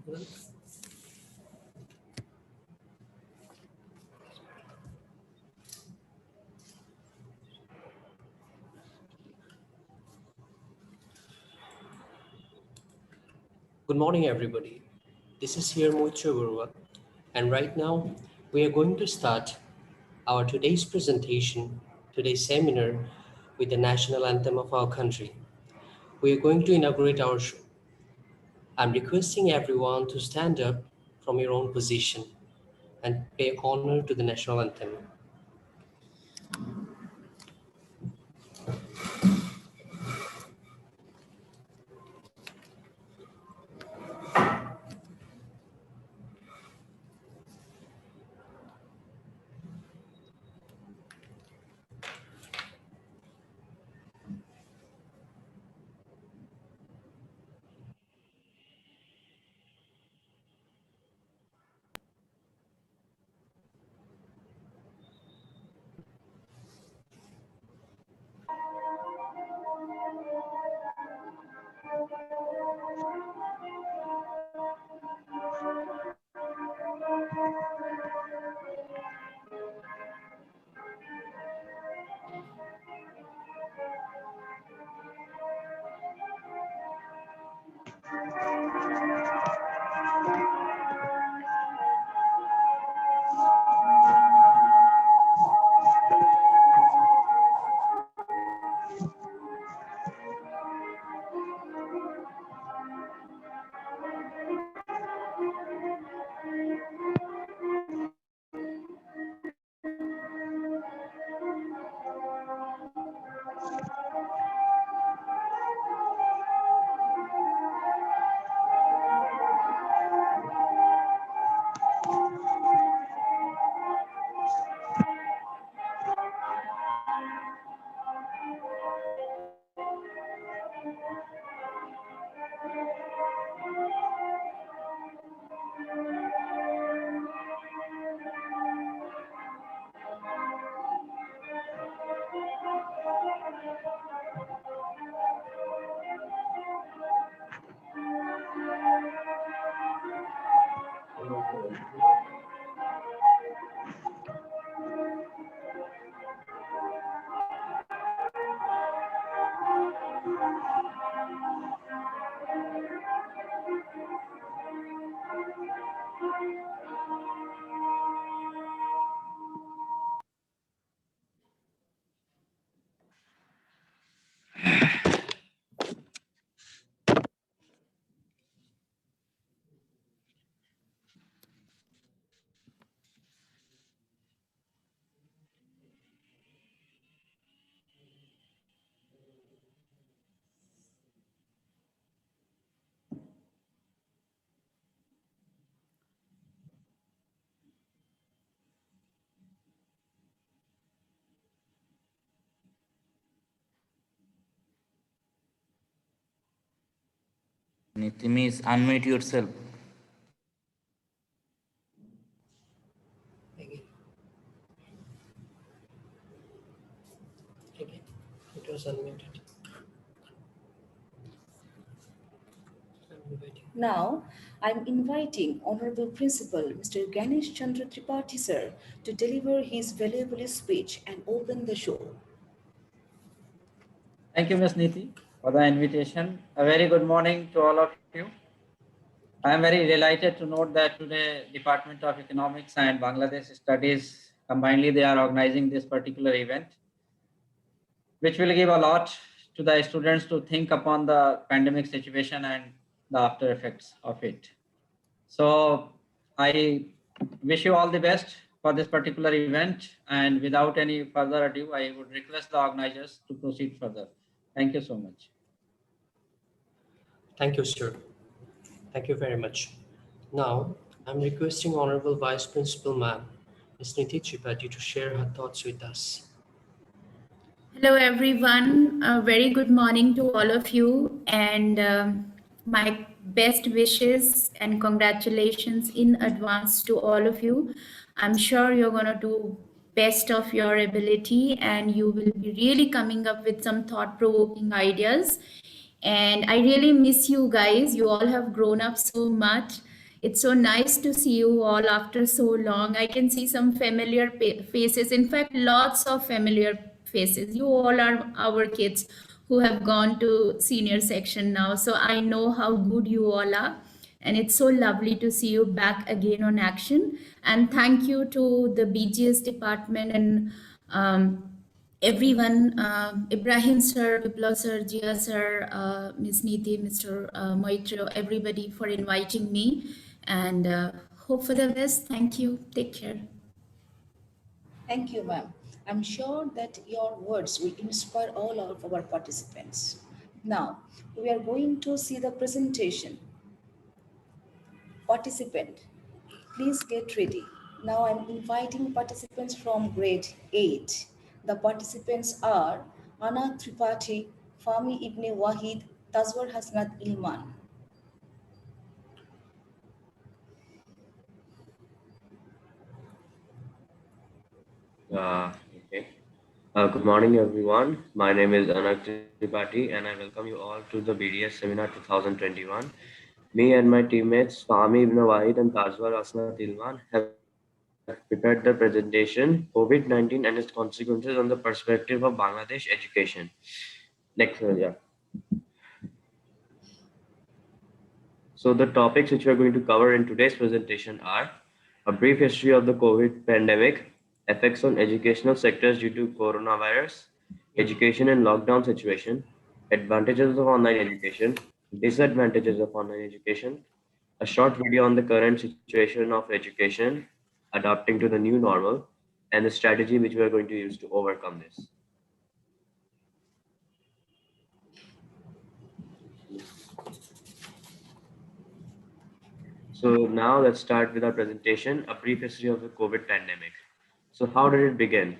Good morning, everybody. This is here Moichogurwa, and right now we are going to start our today's presentation, today's seminar with the national anthem of our country. We are going to inaugurate our show. I'm requesting everyone to stand up from your own position and pay honor to the national anthem. Nitimis, unmute yourself. Again. Again. It was unmuted. Now, I'm inviting Honorable Principal Mr. Ganesh Chandra Tripathi sir to deliver his valuable speech and open the show. Thank you, Ms. Niti, for the invitation. A very good morning to all of you. I am very delighted to note that today Department of Economics and Bangladesh Studies combinedly they are organizing this particular event, which will give a lot to the students to think upon the pandemic situation and the after effects of it. So I wish you all the best for this particular event, and without any further ado, I would request the organizers to proceed further. Thank you so much. Thank you, sir. Thank you very much. Now, I'm requesting Honorable Vice Principal Ma'am, Ms. Niti Tripathi, to share her thoughts with us. Hello, everyone. A very good morning to all of you, and my best wishes and congratulations in advance to all of you. I'm sure you're going to do best of your ability, and you will be really coming up with some thought-provoking ideas. And I really miss you guys. You all have grown up so much. It's so nice to see you all after so long. I can see some familiar faces. In fact, lots of familiar faces. You all are our kids who have gone to senior section now. So I know how good you all are. And it's so lovely to see you back again on action. And thank you to the BGS department and everyone, Ibrahim sir, Bipla sir, Jia sir, Ms. Niti, Mr. Moitro, everybody for inviting me. And hope for the best. Thank you. Take care. Thank you, ma'am. I'm sure that your words will inspire all of our participants. Now, we are going to see the presentation. Participant, please get ready. Now I'm inviting participants from grade 8. The participants are Ana Tripathi, Fahmi Ibn Wahid, Tazwar Hasnat Ilman. Okay. Good morning, everyone. My name is Anak Tripathi, and I welcome you all to the BDS Seminar 2021. Me and my teammates Fahmi Ibn Wahid and Tajwar Asna Tilman have prepared the presentation COVID-19 and its consequences on the perspective of Bangladesh education. Next, yeah. So the topics which we are going to cover in today's presentation are a brief history of the COVID pandemic, effects on educational sectors due to coronavirus, education and lockdown situation, advantages of online education, disadvantages of online education, a short video on the current situation of education, adapting to the new normal, and the strategy which we are going to use to overcome this. So now let's start with our presentation, a brief history of the COVID pandemic. So how did it begin?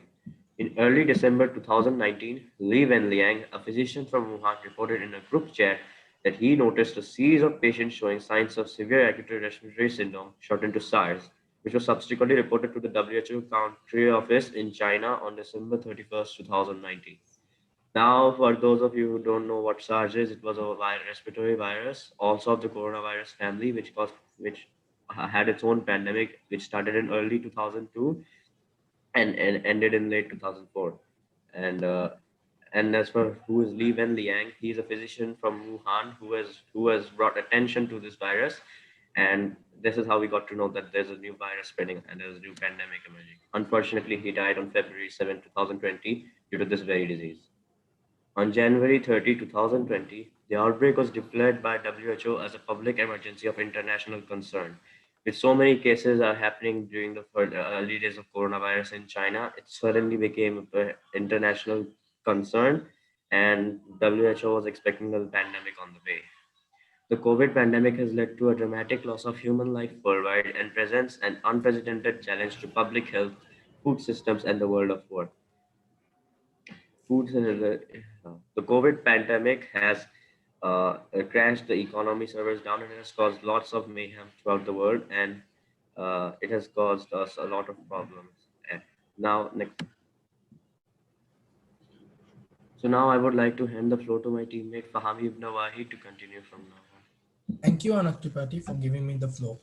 In early December 2019, Li Wenliang, a physician from Wuhan, reported in a group chat that he noticed a series of patients showing signs of severe acute respiratory syndrome, shortened to SARS, which was subsequently reported to the WHO Country Office in China on December 31st, 2019. Now, for those of you who don't know what SARS is, it was a respiratory virus, also of the coronavirus family, which had its own pandemic, which started in early 2002 and ended in late 2004. And and as for who is Li Wenliang, he's a physician from Wuhan who has brought attention to this virus, and this is how we got to know that there's a new virus spreading and there's a new pandemic emerging. Unfortunately, he died on February 7, 2020, due to this very disease. On January 30, 2020, the outbreak was declared by WHO as a public emergency of international concern. With so many cases are happening during the early days of coronavirus in China, it suddenly became an international concern, and WHO was expecting a pandemic on the way. The COVID pandemic has led to a dramatic loss of human life worldwide and presents an unprecedented challenge to public health, food systems, and the world of work. The COVID pandemic has crashed the economy servers down and has caused lots of mayhem throughout the world, and it has caused us a lot of problems. And now, next. So now I would like to hand the floor to my teammate Fahami Ibn Wahi to continue from now on. Thank you, Anak Tripathi, for giving me the floor.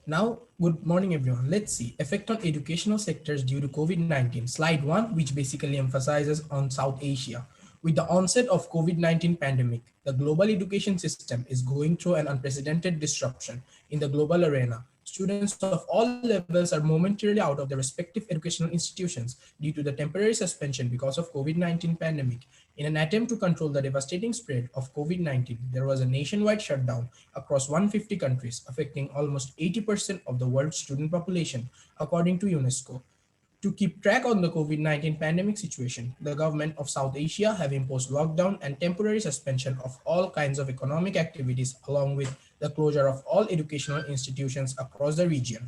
Now, good morning, everyone. Let's see. Effect on educational sectors due to COVID-19. Slide 1, which basically emphasizes on South Asia. With the onset of COVID-19 pandemic, the global education system is going through an unprecedented disruption in the global arena. Students of all levels are momentarily out of their respective educational institutions due to the temporary suspension because of COVID-19 pandemic. In an attempt to control the devastating spread of COVID-19, there was a nationwide shutdown across 150 countries, affecting almost 80% of the world's student population, according to UNESCO. To keep track on the COVID-19 pandemic situation, the government of South Asia have imposed lockdown and temporary suspension of all kinds of economic activities, along with the closure of all educational institutions across the region.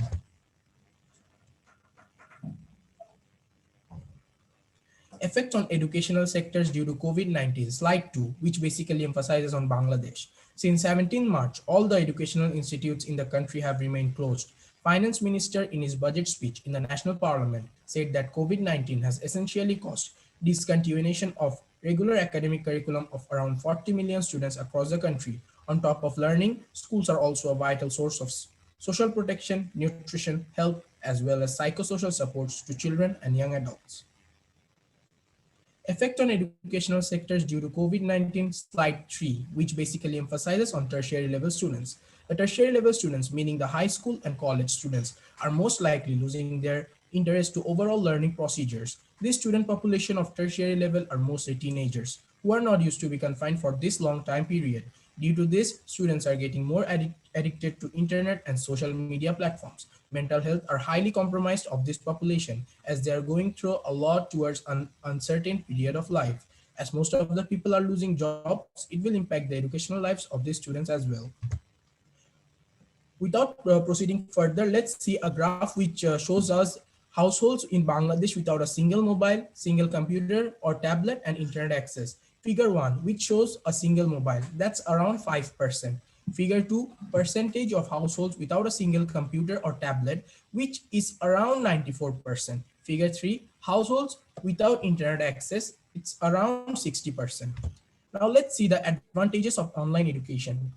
Effect on educational sectors due to COVID-19, slide 2, which basically emphasizes on Bangladesh. Since 17 March, all the educational institutes in the country have remained closed. Finance Minister in his budget speech in the National Parliament said that COVID-19 has essentially caused discontinuation of regular academic curriculum of around 40 million students across the country. On top of learning, schools are also a vital source of social protection, nutrition, health, as well as psychosocial supports to children and young adults. Effect on educational sectors due to COVID-19, slide 3, which basically emphasizes on tertiary level students. The tertiary level students, meaning the high school and college students, are most likely losing their interest to overall learning procedures. This student population of tertiary level are mostly teenagers who are not used to be confined for this long time period. Due to this, students are getting more addicted to internet and social media platforms. Mental health are highly compromised of this population as they are going through a lot towards an uncertain period of life. As most of the people are losing jobs, it will impact the educational lives of these students as well. Without proceeding further, let's see a graph which shows us households in Bangladesh without a single mobile, single computer or tablet and internet access. Figure 1, which shows a single mobile, that's around 5%. Figure 2, percentage of households without a single computer or tablet, which is around 94%. Figure 3, households without internet access, it's around 60%. Now let's see the advantages of online education.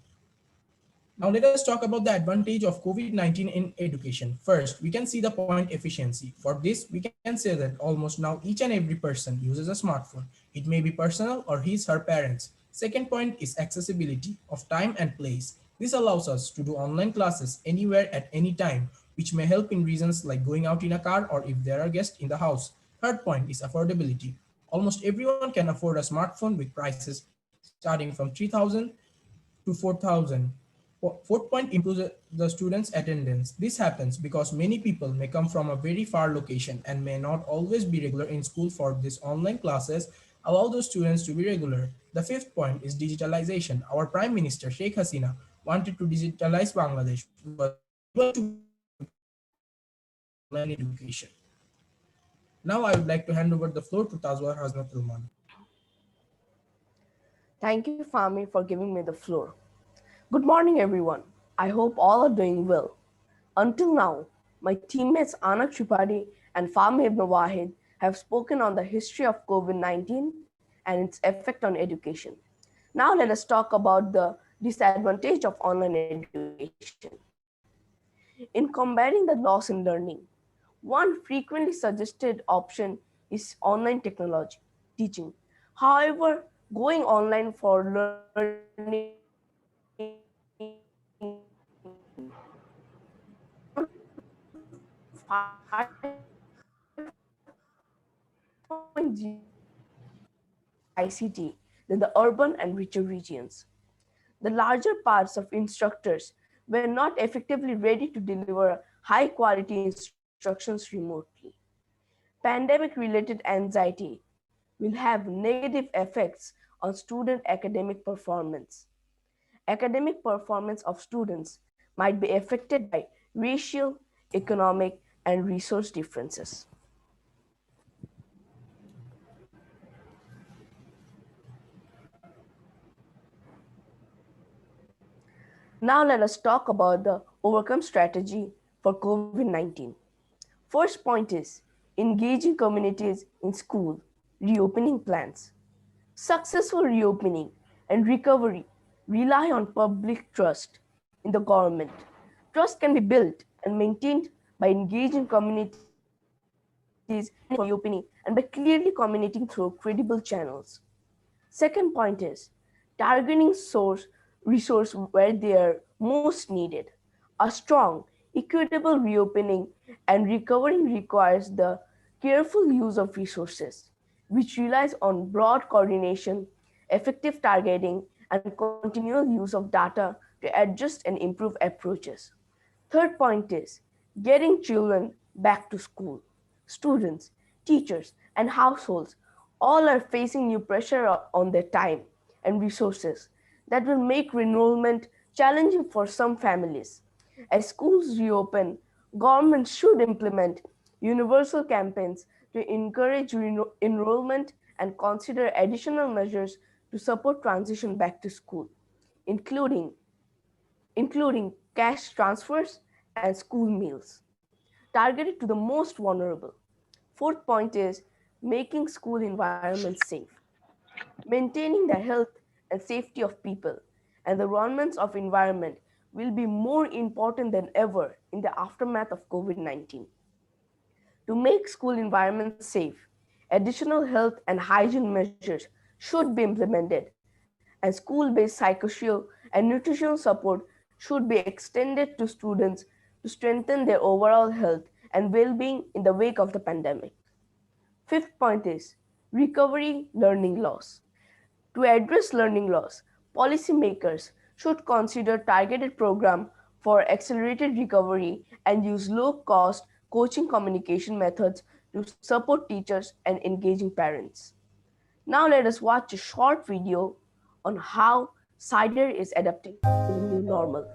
Now let us talk about the advantage of COVID-19 in education. First, we can see the point efficiency. For this, we can say that almost now each and every person uses a smartphone. It may be personal or his her parents. Second point is accessibility of time and place. This allows us to do online classes anywhere at any time, which may help in reasons like going out in a car or if there are guests in the house. Third point is affordability. Almost everyone can afford a smartphone with prices starting from 3,000 to 4,000. Fourth point, improves the students' attendance. This happens because many people may come from a very far location and may not always be regular in school for these online classes. Allow those students to be regular. The fifth point is digitalization. Our Prime Minister Sheikh Hasina wanted to digitalize Bangladesh, which was able to be done because of online education. Now I would like to hand over the floor to Tazwa Haznat Ruman. Thank you, Fami, for giving me the floor. Good morning, everyone. I hope all are doing well. Until now, my teammates Anak Tripathi and Fahmi Ibn Wahid have spoken on the history of COVID-19 and its effect on education. Now let us talk about the disadvantage of online education. In combating the loss in learning, one frequently suggested option is online technology teaching. However, going online for learning is not 5.0 ICT than the urban and richer regions. The larger parts of instructors were not effectively ready to deliver high quality instructions remotely. Pandemic-related anxiety will have negative effects on student academic performance. Academic performance of students might be affected by racial, economic, and resource differences. Now let us talk about the overcome strategy for COVID-19. First point is engaging communities in school reopening plans. Successful reopening and recovery rely on public trust in the government. Trust can be built and maintained by engaging communities in reopening and by clearly communicating through credible channels. Second point is targeting resource where they are most needed. A strong, equitable reopening and recovery requires the careful use of resources, which relies on broad coordination, effective targeting, and continual use of data to adjust and improve approaches. Third point is getting children back to school. Students, teachers, and households all are facing new pressure on their time and resources that will make enrollment challenging for some families. As schools reopen, governments should implement universal campaigns to encourage enrollment and consider additional measures to support transition back to school, including cash transfers and school meals targeted to the most vulnerable. Fourth point is making school environments safe. Maintaining the health and safety of people and the governance of environment will be more important than ever in the aftermath of COVID 19. To make school environments safe, additional health and hygiene measures should be implemented, and school based psychosocial and nutritional support should be extended to students to strengthen their overall health and well being in the wake of the pandemic. Fifth point is recovery learning loss. To address learning loss, policymakers should consider targeted programs for accelerated recovery and use low-cost coaching communication methods to support teachers and engaging parents. Now let us watch a short video on how cider is adapting to the new normal.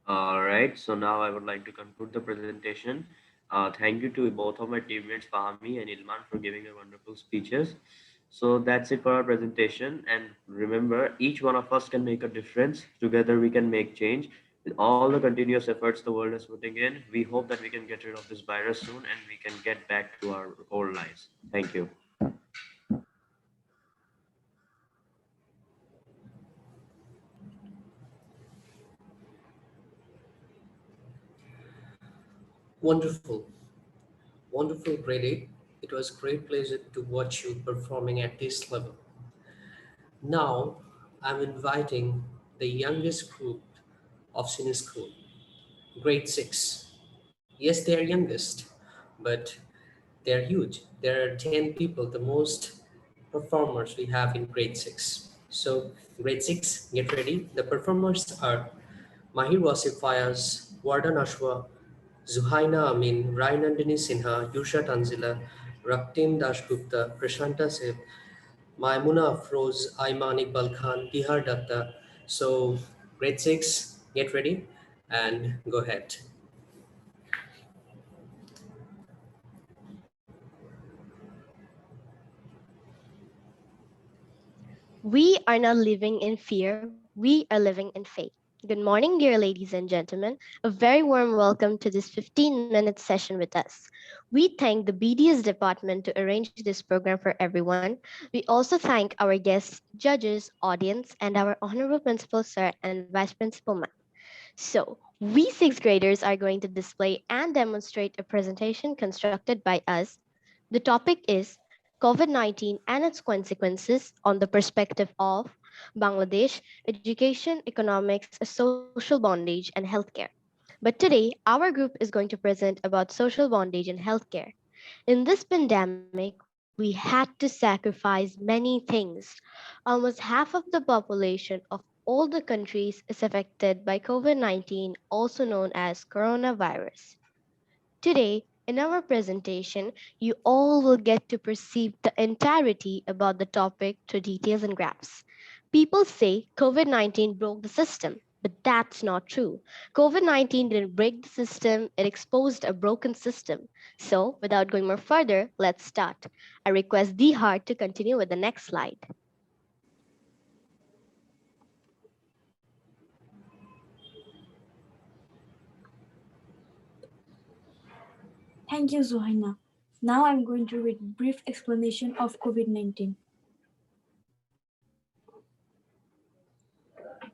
All right, so now I would like to conclude the presentation. Thank you to both of my teammates, Fahmi and Ilman, for giving your wonderful speeches. So that's it for our presentation. And remember, each one of us can make a difference. Together, we can make change. With all the continuous efforts the world is putting in, we hope that we can get rid of this virus soon and we can get back to our old lives. Thank you. Wonderful, wonderful, grade 8. It was great pleasure to watch you performing at this level. Now, I'm inviting the youngest group of senior school, grade 6. Yes, they are youngest, but they're huge. There are 10 people, the most performers we have in grade 6. So, grade 6, get ready. The performers are Mahir Wasif Fayaz, Wardan Ashwa, Zuhaina Amin, Rainandini Sinha, Yusha Tanzila, Raktim Dashgupta, Prashanta Seth, Maimuna Afroz, Ayman Iqbal Khan, Tihar Datta. So, grade 6, get ready and go ahead. We are not living in fear, we are living in faith. Good morning, dear ladies and gentlemen. A very warm welcome to this 15-minute session with us. We thank the BDS department to arrange this program for everyone. We also thank our guests, judges, audience, and our honorable principal sir and vice principal ma'am. So, we sixth graders are going to display and demonstrate a presentation constructed by us. The topic is COVID-19 and its consequences on the perspective of Bangladesh, education, economics, social bondage, and healthcare. But today, our group is going to present about social bondage and healthcare. In this pandemic, we had to sacrifice many things. Almost half of the population of all the countries is affected by COVID-19, also known as coronavirus. Today, in our presentation, you all will get to perceive the entirety about the topic through details and graphs. People say COVID-19 broke the system, but that's not true. COVID-19 didn't break the system, it exposed a broken system. So, without going more further, let's start. I request Dihar to continue with the next slide. Thank you, Zohaina. Now I'm going to read brief explanation of COVID-19.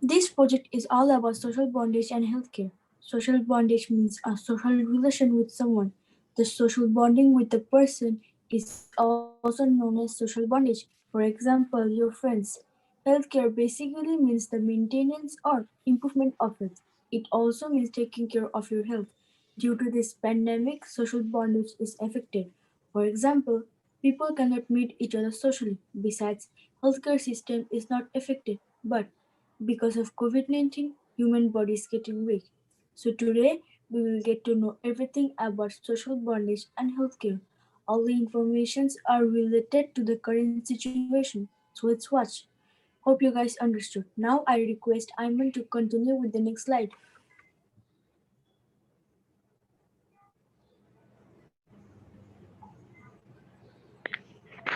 This project is all about social bondage and healthcare. Social bondage means a social relation with someone. The social bonding with the person is also known as social bondage. For example, your friends. Healthcare basically means the maintenance or improvement of health. It also means taking care of your health. Due to this pandemic, social bondage is affected. For example, people cannot meet each other socially. Besides, healthcare system is not affected, but because of COVID-19, human body is getting weak. So today we will get to know everything about social bondage and healthcare. All the informations are related to the current situation. So let's watch. Hope you guys understood. Now I request Ayman to continue with the next slide.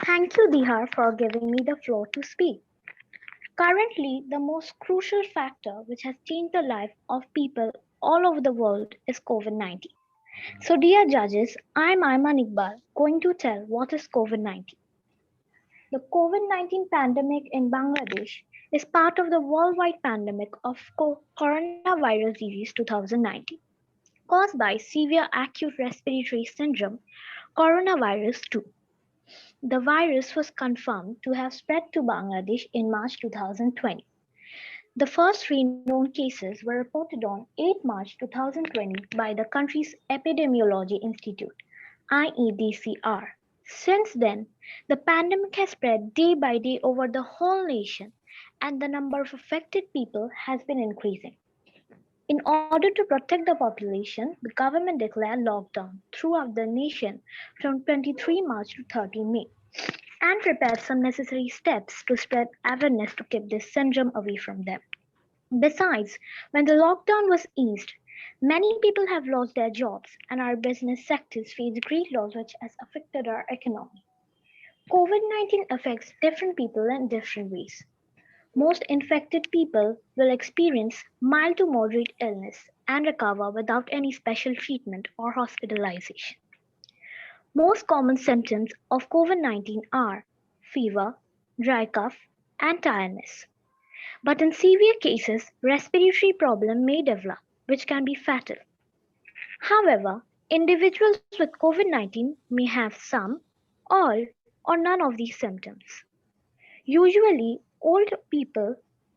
Thank you, Dihar, for giving me the floor to speak. Currently, the most crucial factor which has changed the life of people all over the world is COVID 19. So, dear judges, I'm Ayman Iqbal going to tell what is COVID 19. The COVID 19 pandemic in Bangladesh is part of the worldwide pandemic of coronavirus disease 2019, caused by severe acute respiratory syndrome, coronavirus 2. The virus was confirmed to have spread to Bangladesh in March 2020. The first three known cases were reported on 8 March 2020 by the country's Epidemiology Institute, IEDCR. Since then, the pandemic has spread day by day over the whole nation, and the number of affected people has been increasing. In order to protect the population, the government declared lockdown throughout the nation from 23 March to 30 May and prepared some necessary steps to spread awareness to keep this syndrome away from them. Besides, when the lockdown was eased, many people have lost their jobs and our business sectors face great loss which has affected our economy. COVID-19 affects different people in different ways. Most infected people will experience mild to moderate illness and recover without any special treatment or hospitalization. Most common symptoms of COVID-19 are fever, dry cough, and tiredness. But in severe cases, respiratory problem may develop, which can be fatal. However, individuals with COVID-19 may have some, all, or none of these symptoms. Usually, old people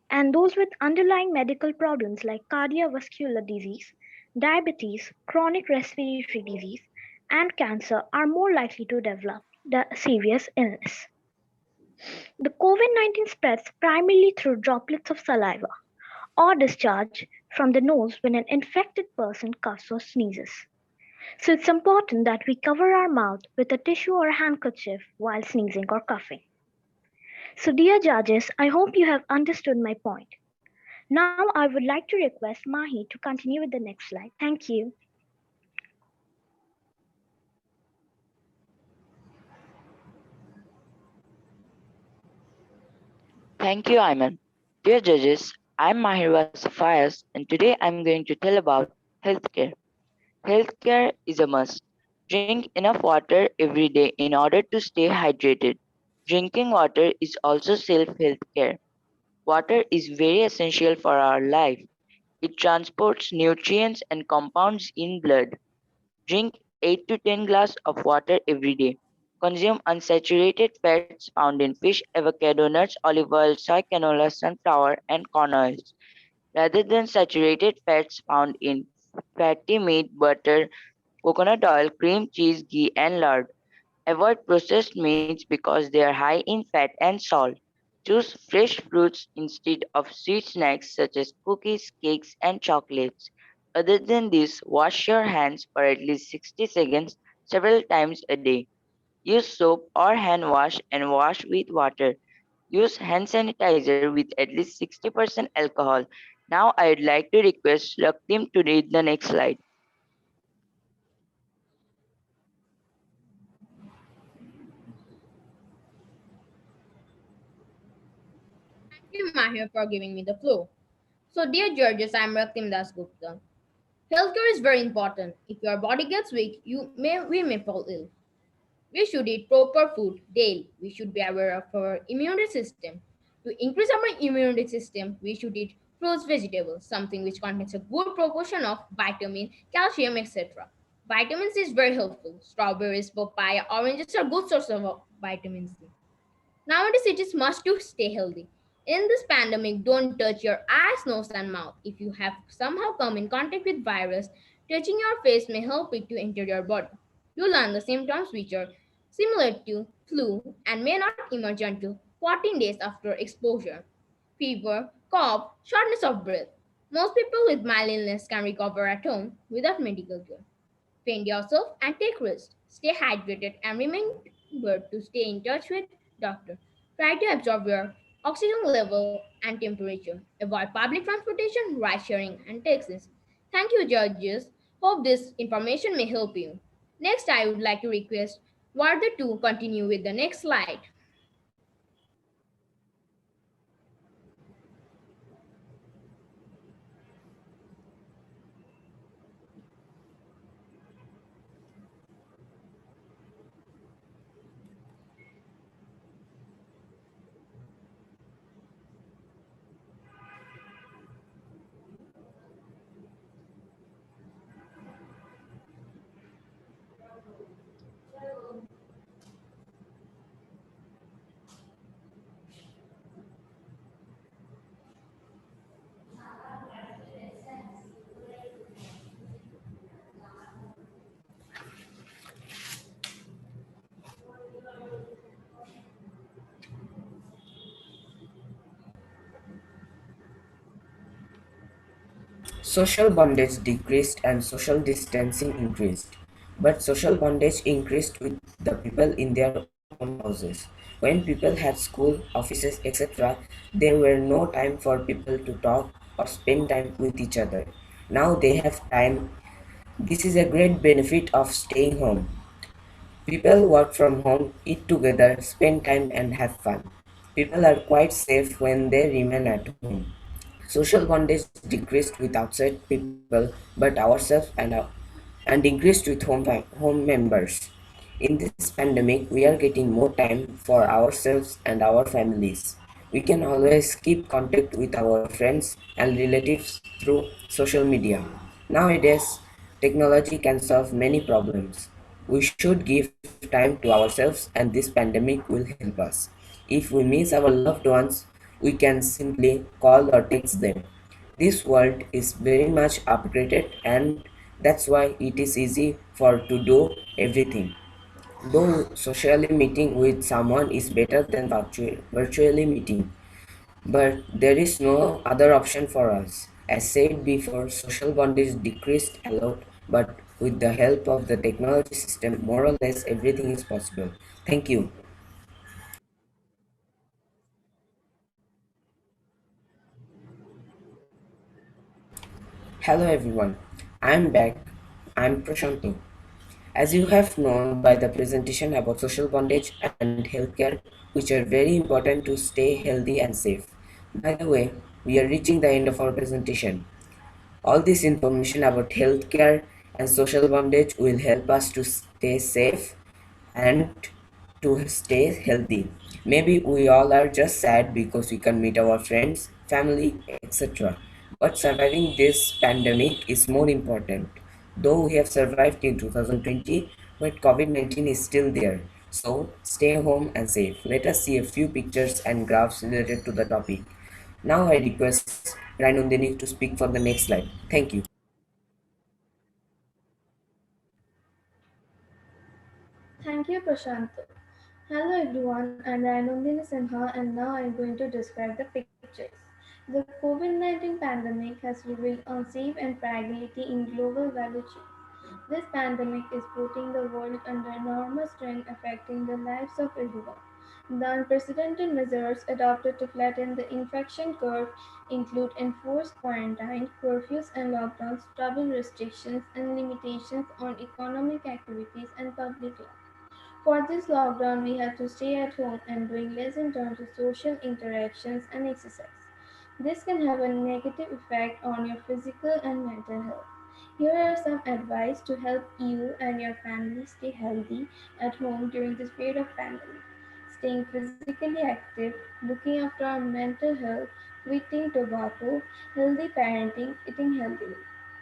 and those with underlying medical problems like cardiovascular disease, diabetes, chronic respiratory disease, and cancer are more likely to develop the serious illness. The COVID-19 spreads primarily through droplets of saliva or discharge from the nose when an infected person coughs or sneezes. So it's important that we cover our mouth with a tissue or a handkerchief while sneezing or coughing. So, dear judges, I hope you have understood my point. Now, I would like to request Mahi to continue with the next slide. Thank you. Thank you, Ayman. Dear judges, I'm Mahir Wasafayas, and today I'm going to tell about healthcare. Healthcare is a must. Drink enough water every day in order to stay hydrated. Drinking water is also self-health care. Water is very essential for our life. It transports nutrients and compounds in blood. Drink 8 to 10 glass of water every day. Consume unsaturated fats found in fish, avocado, nuts, olive oil, soy canola, sunflower, and corn oils, rather than saturated fats found in fatty meat, butter, coconut oil, cream, cheese, ghee, and lard. Avoid processed meats because they are high in fat and salt. Choose fresh fruits instead of sweet snacks such as cookies, cakes, and chocolates. Other than this, wash your hands for at least 60 seconds several times a day. Use soap or hand wash and wash with water. Use hand sanitizer with at least 60% alcohol. Now I'd like to request Raktim to read the next slide. Thank you, Mahir, for giving me the floor. So, dear judges, I'm Raktim Das Gupta. Healthcare is very important. If your body gets weak, we may fall ill. We should eat proper food daily. We should be aware of our immunity system. To increase our immunity system, we should eat fruits, vegetables, something which contains a good proportion of vitamin, calcium, etc. Vitamin C is very helpful. Strawberries, papaya, oranges are good sources of vitamin C. Nowadays, it is must to stay healthy. In this pandemic, don't touch your eyes, nose, and mouth. If you have somehow come in contact with virus, touching your face may help it to enter your body. You learn the symptoms which are similar to flu and may not emerge until 14 days after exposure. Fever, cough, shortness of breath. Most people with mild illness can recover at home without medical care. Train yourself and take rest. Stay hydrated and remember to stay in touch with doctor. Try to observe your oxygen level and temperature. Avoid public transportation, ride sharing, and taxis. Thank you, judges. Hope this information may help you. Next, I would like to request Varda to continue with the next slide. Social bondage decreased and social distancing increased. But social bondage increased with the people in their own houses. When people had school, offices, etc., there were no time for people to talk or spend time with each other. Now they have time. This is a great benefit of staying home. People work from home, eat together, spend time, and have fun. People are quite safe when they remain at home. Social bondage decreased with outside people, but ourselves and increased with home members. In this pandemic, we are getting more time for ourselves and our families. We can always keep contact with our friends and relatives through social media. Nowadays, technology can solve many problems. We should give time to ourselves, and this pandemic will help us. If we miss our loved ones, we can simply call or text them. This world is very much upgraded, and that's why it is easy for to do everything. Though socially meeting with someone is better than virtually meeting, but there is no other option for us. As said before, social bondage decreased a lot, but with the help of the technology system, more or less everything is possible. Thank you. Hello everyone, I'm back. I'm Prashanto. As you have known by the presentation about social bondage and healthcare, which are very important to stay healthy and safe. By the way, we are reaching the end of our presentation. All this information about healthcare and social bondage will help us to stay safe and to stay healthy. Maybe we all are just sad because we can't meet our friends, family, etc. But surviving this pandemic is more important. Though we have survived in 2020, but COVID-19 is still there. So stay home and safe. Let us see a few pictures and graphs related to the topic. Now I request Rainundini to speak for the next slide. Thank you. Thank you, Prashanto. Hello everyone, I'm Ranondini Sinha and now I'm going to describe the pictures. The COVID-19 pandemic has revealed unsafe and fragility in global value chain. This pandemic is putting the world under enormous strain, affecting the lives of everyone. The unprecedented measures adopted to flatten the infection curve include enforced quarantine, curfews and lockdowns, travel restrictions, and limitations on economic activities and public life. For this lockdown, we had to stay at home and doing less in terms of social interactions and exercise. This can have a negative effect on your physical and mental health. Here are some advice to help you and your family stay healthy at home during this period of pandemic. Staying physically active, looking after our mental health, quitting tobacco, healthy parenting, eating healthily.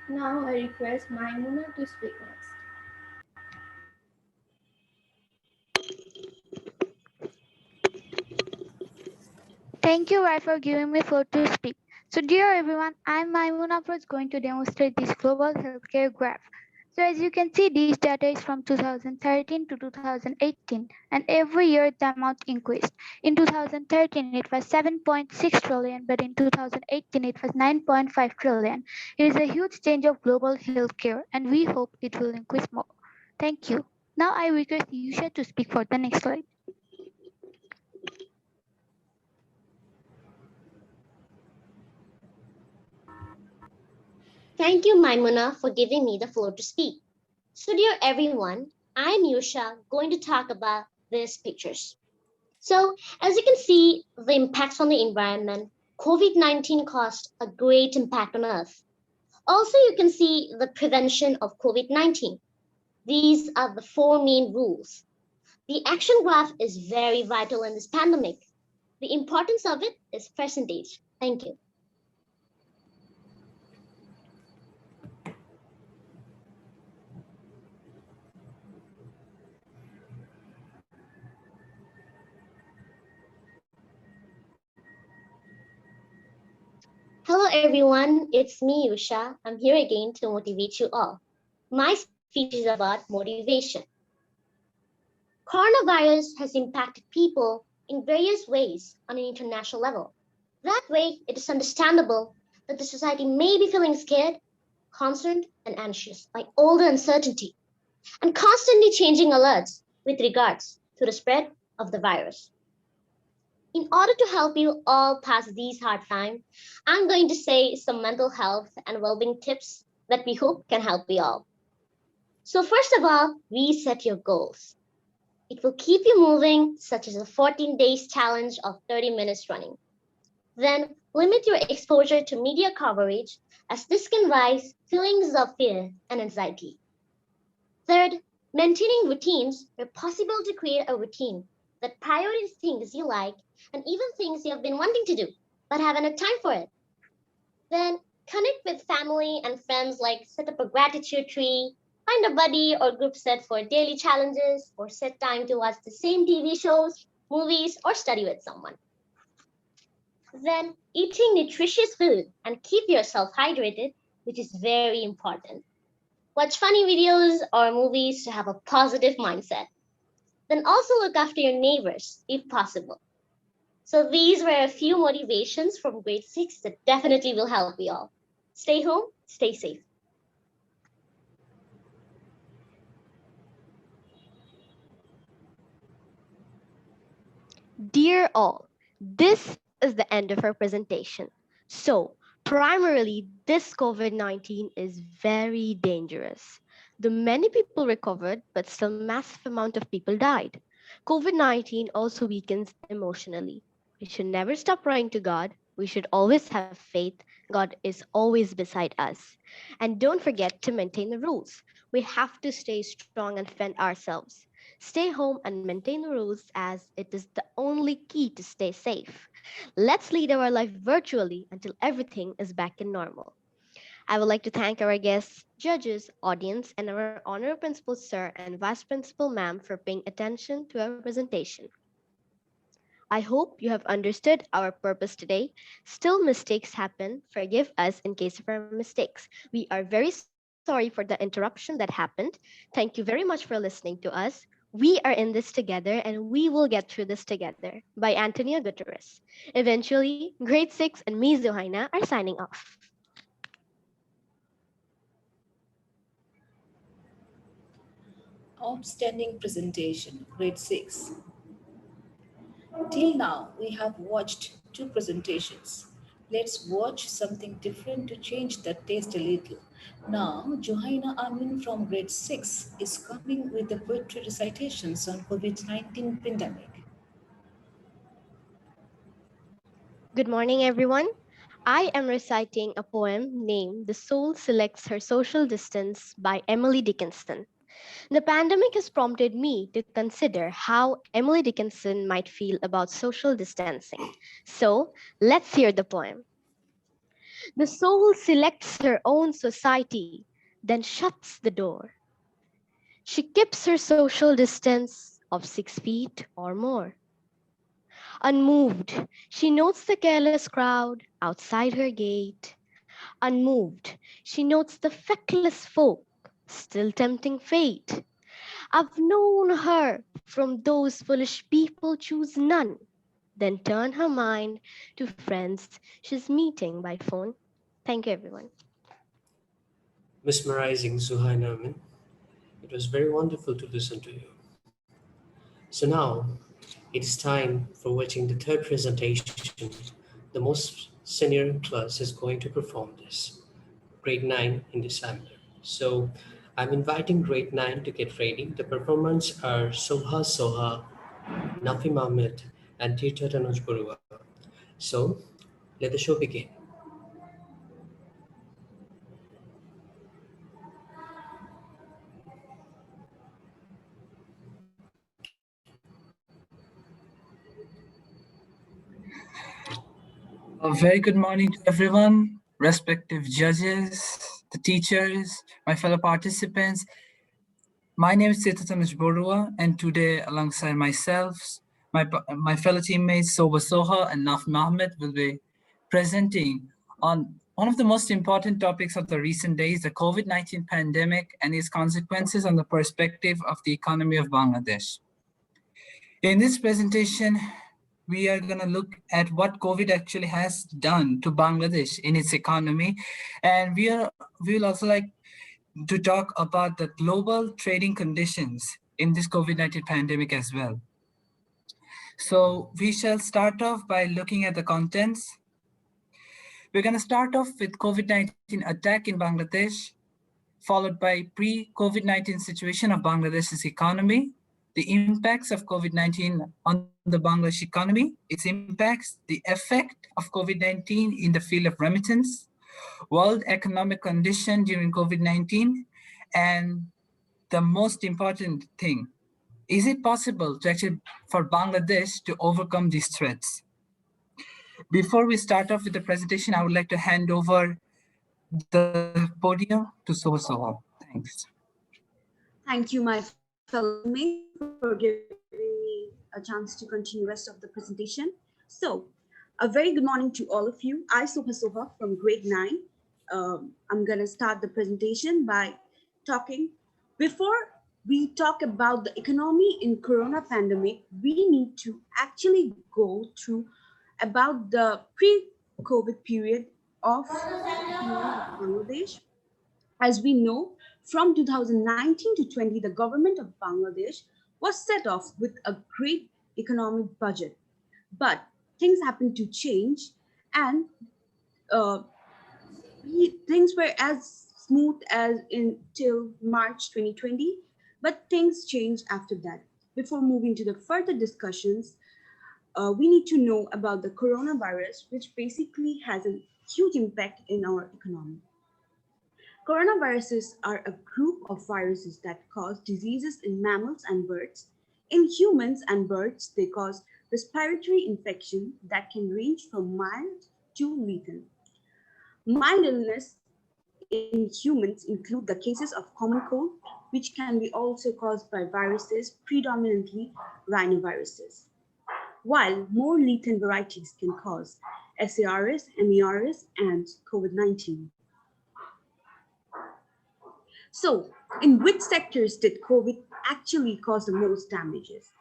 Now I request Maimuna to speak next. Thank you, Rai, for giving me floor to speak. So, dear everyone, I'm Maimuna Afroz going to demonstrate this global healthcare graph. So, as you can see, this data is from 2013 to 2018, and every year the amount increased. In 2013, it was 7.6 trillion, but in 2018, it was 9.5 trillion. It is a huge change of global healthcare, and we hope it will increase more. Thank you. Now, I request Yusha to speak for the next slide. Thank you, Maimuna, for giving me the floor to speak. So, dear everyone, I'm Yusha going to talk about these pictures. So, as you can see, the impacts on the environment, COVID-19 caused a great impact on Earth. Also, you can see the prevention of COVID-19. These are the four main rules. The action graph is very vital in this pandemic. The importance of it is percentage. Thank you. Hello everyone, it's me Yusha. I'm here again to motivate you all. My speech is about motivation. Coronavirus has impacted people in various ways on an international level. That way, it is understandable that the society may be feeling scared, concerned, and anxious by all the uncertainty and constantly changing alerts with regards to the spread of the virus. In order to help you all pass these hard times, I'm going to say some mental health and well-being tips that we hope can help you all. So first of all, reset your goals. It will keep you moving, such as a 14 days challenge of 30 minutes running. Then limit your exposure to media coverage, as this can raise feelings of fear and anxiety. Third, maintaining routines where possible to create a routine that prioritizes things you like and even things you have been wanting to do but haven't had time for it. Then connect with family and friends, like set up a gratitude tree, find a buddy or group set for daily challenges, or set time to watch the same TV shows, movies, or study with someone. Then eating nutritious food and keep yourself hydrated, which is very important. Watch funny videos or movies to have a positive mindset. Then also look after your neighbors if possible. So these were a few motivations from grade 6 that definitely will help you all. Stay home, stay safe. Dear all, this is the end of our presentation. So, primarily, this COVID-19 is very dangerous. The many people recovered, but still massive amount of people died. COVID-19 also weakens emotionally. We should never stop praying to God. We should always have faith. God is always beside us. And don't forget to maintain the rules. We have to stay strong and fend ourselves. Stay home and maintain the rules, as it is the only key to stay safe. Let's lead our life virtually until everything is back in normal. I would like to thank our guests, judges, audience, and our Honorary Principal Sir and Vice Principal Ma'am for paying attention to our presentation. I hope you have understood our purpose today. Still, mistakes happen. Forgive us in case of our mistakes. We are very sorry for the interruption that happened. Thank you very much for listening to us. We are in this together and we will get through this together. By Antonio Guterres. Eventually, Grade 6 and me, Zohaina, are signing off. Outstanding presentation, grade 6. Till now, we have watched two presentations. Let's watch something different to change the taste a little. Now, Johanna Amin from grade 6 is coming with the poetry recitations on COVID-19 pandemic. Good morning, everyone. I am reciting a poem named The Soul Selects Her Social Distance by Emily Dickinson. The pandemic has prompted me to consider how Emily Dickinson might feel about social distancing. So, let's hear the poem. The soul selects her own society, then shuts the door. She keeps her social distance of 6 feet or more. Unmoved, she notes the careless crowd outside her gate. Unmoved, she notes the feckless folk still tempting fate. I've known her from those foolish people choose none, then turn her mind to friends she's meeting by phone. Thank you, everyone. Mesmerizing, Zuhaina Amin. It was very wonderful to listen to you. So now it is time for watching the third presentation. The most senior class is going to perform this, grade 9 in the seminar. So I'm inviting grade 9 to get ready. The performers are Soha, Nafi Ahmed, and Tirtha Tanuj Barua. So let the show begin. A very good morning to everyone, respective judges, the teachers, my fellow participants. My name is Tirtha Borua, and today, alongside myself, my fellow teammates Soba Soha and Naf Mohammed will be presenting on one of the most important topics of the recent days, the COVID-19 pandemic and its consequences on the perspective of the economy of Bangladesh. In this presentation, we are going to look at what COVID actually has done to Bangladesh in its economy. And we will also like to talk about the global trading conditions in this COVID-19 pandemic as well. So we shall start off by looking at the contents. We're going to start off with COVID-19 attack in Bangladesh, followed by pre-COVID-19 situation of Bangladesh's economy, the impacts of COVID-19 on the Bangladesh economy, its impacts, the effect of COVID-19 in the field of remittance, world economic condition during COVID-19, and the most important thing, is it possible to actually for Bangladesh to overcome these threats? Before we start off with the presentation, I would like to hand over the podium to Soho. Thanks. Thank you, my fellow teammates, for giving me a chance to continue the rest of the presentation. So, a very good morning to all of you. I, Soha from grade 9. I'm going to start the presentation by talking. Before we talk about the economy in corona pandemic, we need to actually go through about the pre-COVID period of Bangladesh. As we know, from 2019 to 20, the government of Bangladesh was set off with a great economic budget. But things happened to change, and uh, things were as smooth as until March 2020, but things changed after that. Before moving to the further discussions, we need to know about the coronavirus, which basically has a huge impact in our economy. Coronaviruses are a group of viruses that cause diseases in mammals and birds. In humans and birds, they cause respiratory infection that can range from mild to lethal. Mild illness in humans include the cases of common cold, which can be also caused by viruses, predominantly rhinoviruses, while more lethal varieties can cause SARS, MERS, and COVID-19. So, in which sectors did COVID actually cause the most damages?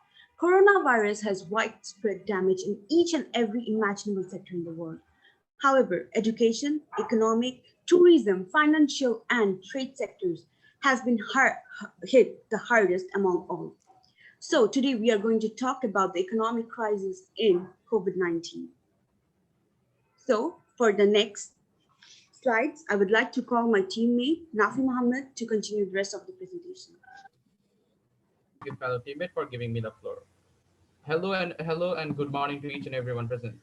Coronavirus has widespread damage in each and every imaginable sector in the world. However, education, economic, tourism, financial, and trade sectors has been hit the hardest among all. So today we are going to talk about the economic crisis in COVID-19. So for the next slides, I would like to call my teammate Nafi Mohammed to continue the rest of the presentation. Thank you, fellow teammate, for giving me the floor. Hello and good morning to each and everyone present.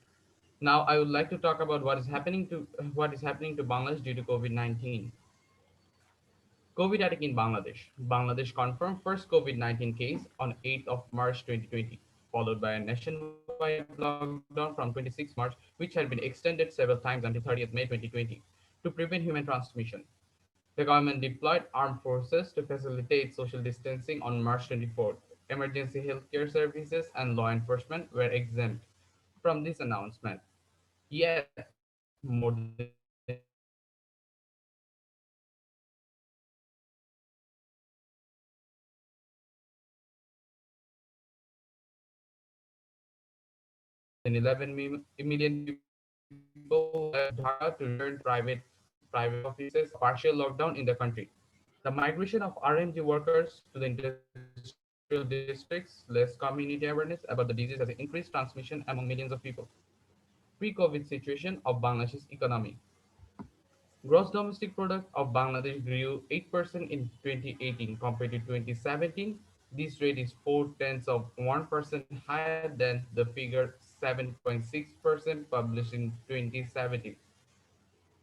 Now I would like to talk about what is happening to Bangladesh due to COVID-19. COVID attack in Bangladesh. Bangladesh confirmed first COVID-19 case on 8th of March 2020, followed by a nationwide lockdown from 26 March, which had been extended several times until 30th May 2020 to prevent human transmission. The government deployed armed forces to facilitate social distancing on March 24th. Emergency healthcare services and law enforcement were exempt from this announcement. Yet, more than 11 million people left Dhaka to return private offices, partial lockdown in the country. The migration of RMG workers to the industrial districts, less community awareness about the disease has increased transmission among millions of people. Pre-COVID situation of Bangladesh's economy. Gross domestic product of Bangladesh grew 8% in 2018 compared to 2017. This rate is 0.4% higher than the figure 7.6% published in 2017.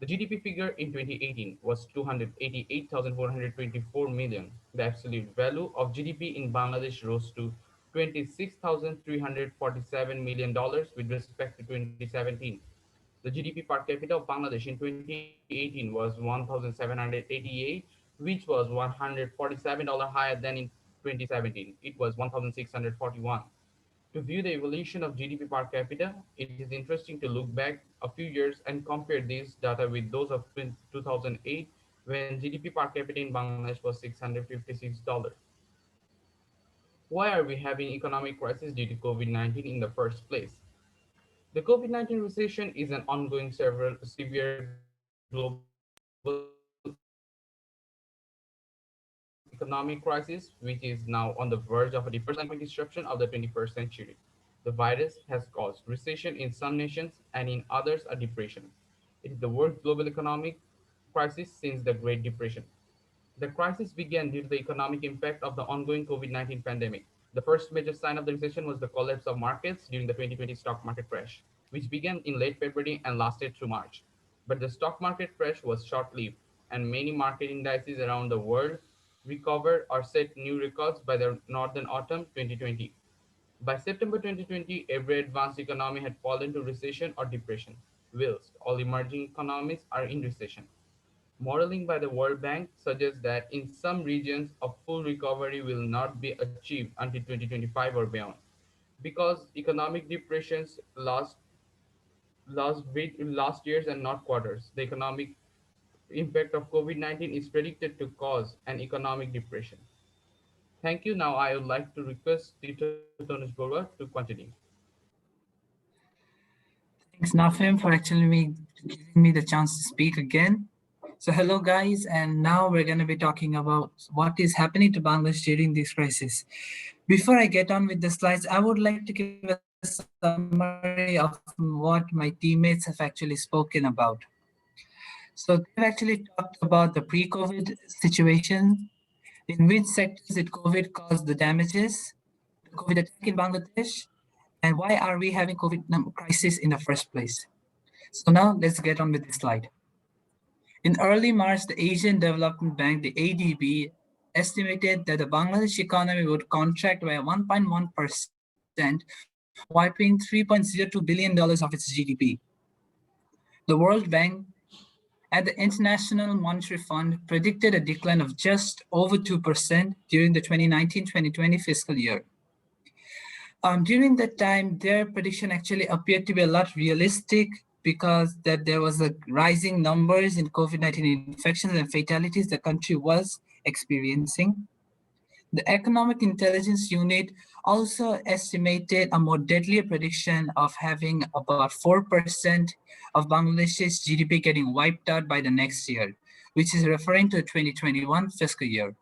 The GDP figure in 2018 was 288,424 million. The absolute value of GDP in Bangladesh rose to $26,347 million with respect to 2017. The GDP per capita of Bangladesh in 2018 was 1,788, which was $147 higher than in 2017. It was 1,641. To view the evolution of GDP per capita, it is interesting to look back a few years and compare these data with those of 2008 when GDP per capita in Bangladesh was $656. Why are we having economic crisis due to COVID-19 in the first place? The COVID-19 recession is an ongoing severe global economic crisis, which is now on the verge of a deeper economic disruption of the 21st century. The virus has caused recession in some nations and in others a depression. It is the worst global economic crisis since the Great Depression. The crisis began due to the economic impact of the ongoing COVID-19 pandemic. The first major sign of the recession was the collapse of markets during the 2020 stock market crash, which began in late February and lasted through March. But the stock market crash was short-lived, and many market indices around the world recovered or set new records by the northern autumn 2020. By September 2020, every advanced economy had fallen to recession or depression, whilst all emerging economies are in recession. Modeling by the World Bank suggests that in some regions, a full recovery will not be achieved until 2025 or beyond. Because economic depressions last years and not quarters, the economic impact of COVID-19 is predicted to cause an economic depression. Thank you. Now I would like to request Tito Tanush Borwa to continue. Thanks, Nafim, for actually giving me the chance to speak again. So, hello, guys, and now we're going to be talking about what is happening to Bangladesh during this crisis. Before I get on with the slides, I would like to give a summary of what my teammates have actually spoken about. So, they've actually talked about the pre-COVID situation, in which sectors did COVID cause the damages, the COVID attack in Bangladesh, and why are we having COVID crisis in the first place. So now let's get on with the slide. In early March, the Asian Development Bank, the ADB, estimated that the Bangladesh economy would contract by 1.1%, wiping $3.02 billion of its GDP. The World Bank and the International Monetary Fund predicted a decline of just over 2% during the 2019-2020 fiscal year. During that time, their prediction actually appeared to be a lot realistic because that there was a rising numbers in COVID-19 infections and fatalities the country was experiencing. The Economic Intelligence Unit also estimated a more deadlier prediction of having about 4% of Bangladesh's GDP getting wiped out by the next year, which is referring to the 2021 fiscal year.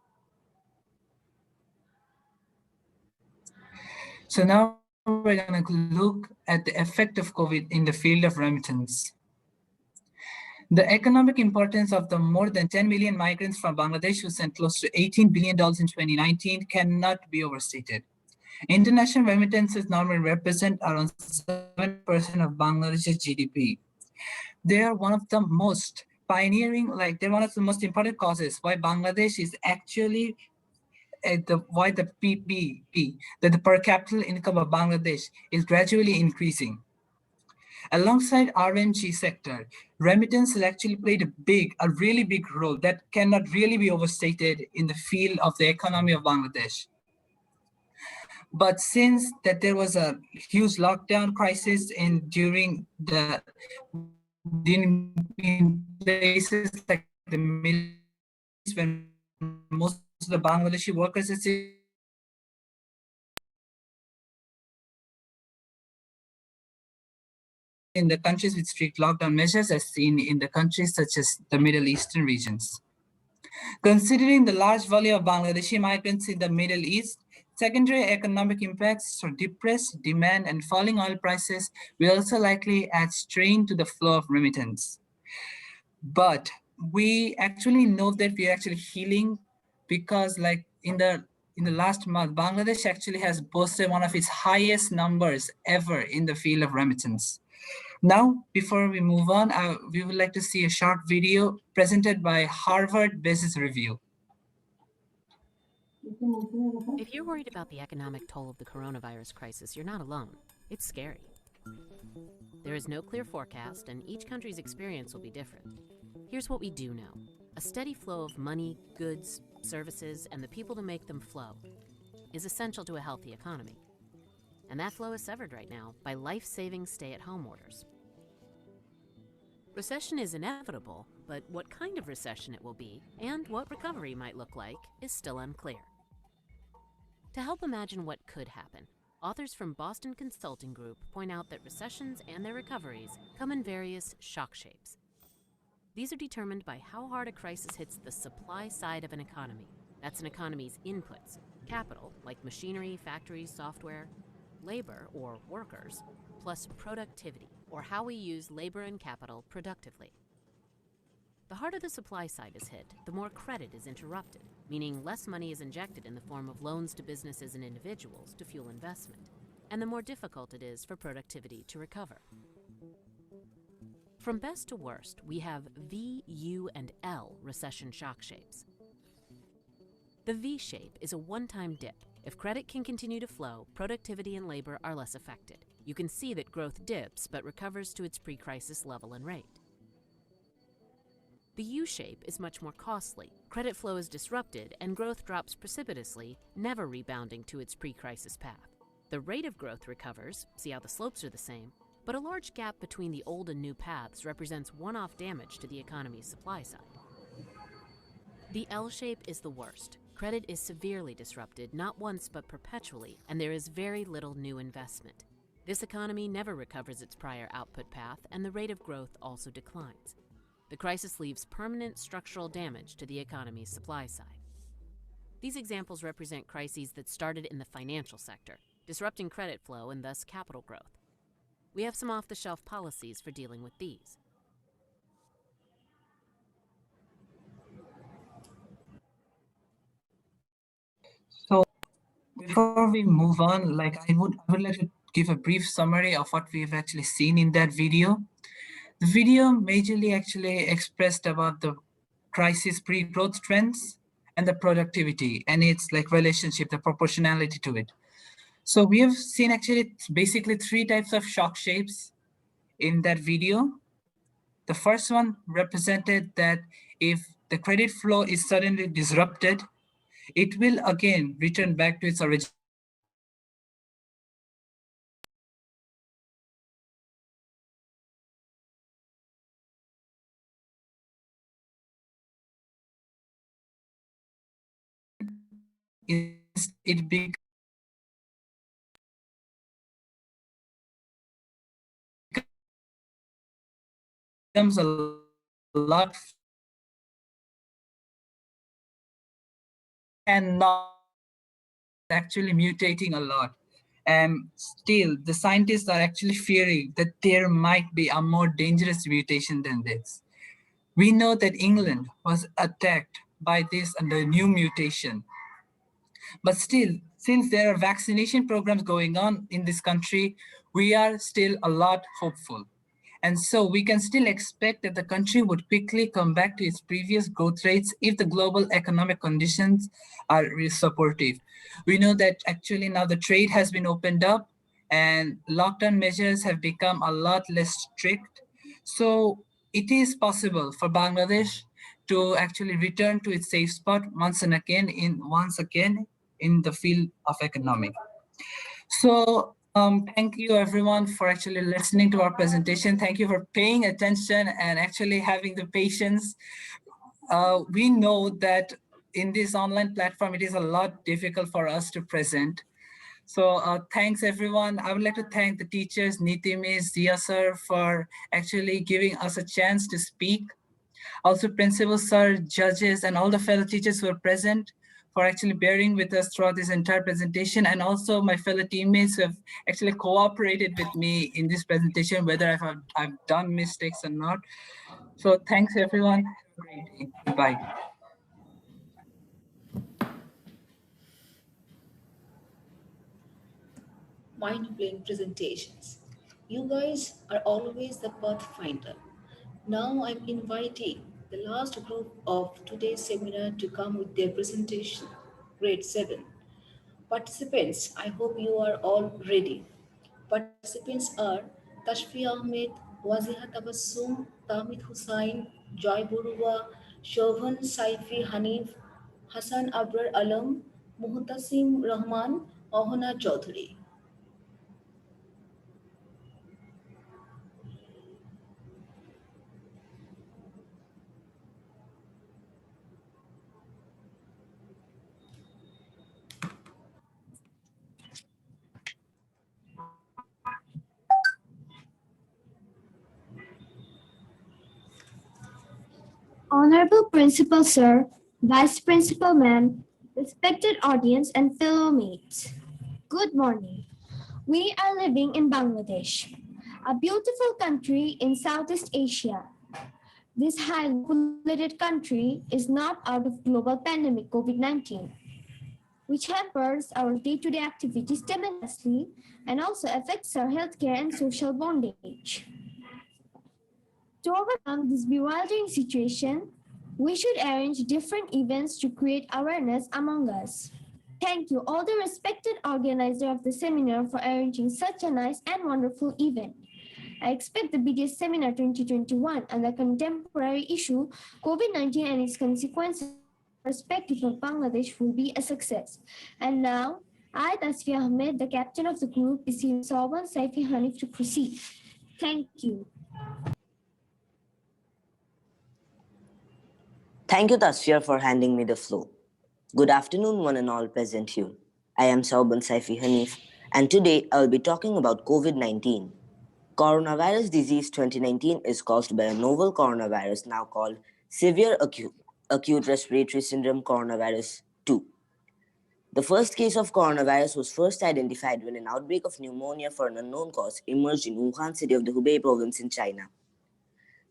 So now we're going to look at the effect of COVID in the field of remittance. The economic importance of the more than 10 million migrants from Bangladesh who sent close to $18 billion in 2019 cannot be overstated. International remittances normally represent around 7% of Bangladesh's GDP. They are one of the most pioneering, like they're one of the most important causes why Bangladesh is actually why the PBP, that the per capita income of Bangladesh is gradually increasing. Alongside RMG sector, remittance has actually played a really big role that cannot really be overstated in the field of the economy of Bangladesh. But since that there was a huge lockdown crisis during the in places like the Middle East when most of the Bangladeshi workers are sitting in the countries with strict lockdown measures as seen in the countries such as the Middle Eastern regions. Considering the large volume of Bangladeshi migrants in the Middle East, secondary economic impacts of depressed demand and falling oil prices will also likely add strain to the flow of remittance. But we actually know that we are actually healing because like in the last month, Bangladesh actually has posted one of its highest numbers ever in the field of remittance. Now, before we move on, we would like to see a short video presented by Harvard Business Review. If you're worried about the economic toll of the coronavirus crisis, you're not alone. It's scary. There is no clear forecast, and each country's experience will be different. Here's what we do know. A steady flow of money, goods, services, and the people to make them flow is essential to a healthy economy. And that flow is severed right now by life-saving stay-at-home orders. Recession is inevitable, but what kind of recession it will be and what recovery might look like is still unclear. To help imagine what could happen, authors from Boston Consulting Group point out that recessions and their recoveries come in various shock shapes. These are determined by how hard a crisis hits the supply side of an economy. That's an economy's inputs, capital, like machinery, factories, software, labor, or workers, plus productivity, or how we use labor and capital productively. The harder the supply side is hit, the more credit is interrupted, meaning less money is injected in the form of loans to businesses and individuals to fuel investment, and the more difficult it is for productivity to recover. From best to worst, we have V, U, and L recession shock shapes. The V shape is a one-time dip. If credit can continue to flow, productivity and labor are less affected. You can see that growth dips but recovers to its pre-crisis level and rate. The U shape is much more costly. Credit flow is disrupted and growth drops precipitously, never rebounding to its pre-crisis path. The rate of growth recovers, see how the slopes are the same, but a large gap between the old and new paths represents one-off damage to the economy's supply side. The L shape is the worst. Credit is severely disrupted, not once but perpetually, and there is very little new investment. This economy never recovers its prior output path, and the rate of growth also declines. The crisis leaves permanent structural damage to the economy's supply side. These examples represent crises that started in the financial sector, disrupting credit flow and thus capital growth. We have some off-the-shelf policies for dealing with these. So before we move on, I would like to give a brief summary of what we've actually seen in that video. The video majorly actually expressed about the crisis pre-growth trends and the productivity and its relationship, the proportionality to it. So we have seen actually basically three types of shock shapes in that video. The first one represented that if the credit flow is suddenly disrupted, it will again return back to its original it becomes a lot and not actually mutating a lot. And still, the scientists are actually fearing that there might be a more dangerous mutation than this. We know that England was attacked by this and the new mutation. But still, since there are vaccination programs going on in this country, we are still a lot hopeful. And so we can still expect that the country would quickly come back to its previous growth rates if the global economic conditions are really supportive. We know that actually now the trade has been opened up and lockdown measures have become a lot less strict. So it is possible for Bangladesh to actually return to its safe spot once again in the field of economic. So thank you everyone for actually listening to our presentation. Thank you for paying attention and actually having the patience. We know that in this online platform, it is a lot difficult for us to present. So thanks everyone. I would like to thank the teachers, Niti Miss, Zia sir, for actually giving us a chance to speak. Also principal sir, judges, and all the fellow teachers who are present for actually bearing with us throughout this entire presentation, and also my fellow teammates who have actually cooperated with me in this presentation, whether I've done mistakes or not. So thanks everyone. Have a great day. Goodbye. Mind-blowing presentations. You guys are always the pathfinder. Now I'm inviting the last group of today's seminar to come with their presentation, grade 7. Participants, I hope you are all ready. Participants are Tashfi Ahmed, Waziha Tabassum, Tamit Hussain, Joy Burua, Shovan Saifi Hanif, Hassan Abrar Alam, Muhtasim Rahman, Ohana Chaudhary. Honorable Principal Sir, Vice Principal Ma'am, respected audience and fellow mates. Good morning. We are living in Bangladesh, a beautiful country in Southeast Asia. This highly populated country is not out of global pandemic COVID-19, which hampers our day-to-day activities tremendously and also affects our healthcare and social bondage. To overcome this bewildering situation, we should arrange different events to create awareness among us. Thank you all the respected organizer of the seminar for arranging such a nice and wonderful event. I expect the BDS Seminar 2021 and the contemporary issue COVID-19 and its consequences perspective of Bangladesh will be a success. And now, I, Tasfi Ahmed, the captain of the group, is here Salman Saifi Hanif to proceed. Thank you. Thank you, Tasfia, for handing me the floor. Good afternoon, one and all present here. I am Sauban Saifi Hanif, and today I will be talking about COVID-19. Coronavirus disease 2019 is caused by a novel coronavirus now called severe acute respiratory syndrome coronavirus 2. The first case of coronavirus was first identified when an outbreak of pneumonia for an unknown cause emerged in Wuhan city of the Hubei province in China.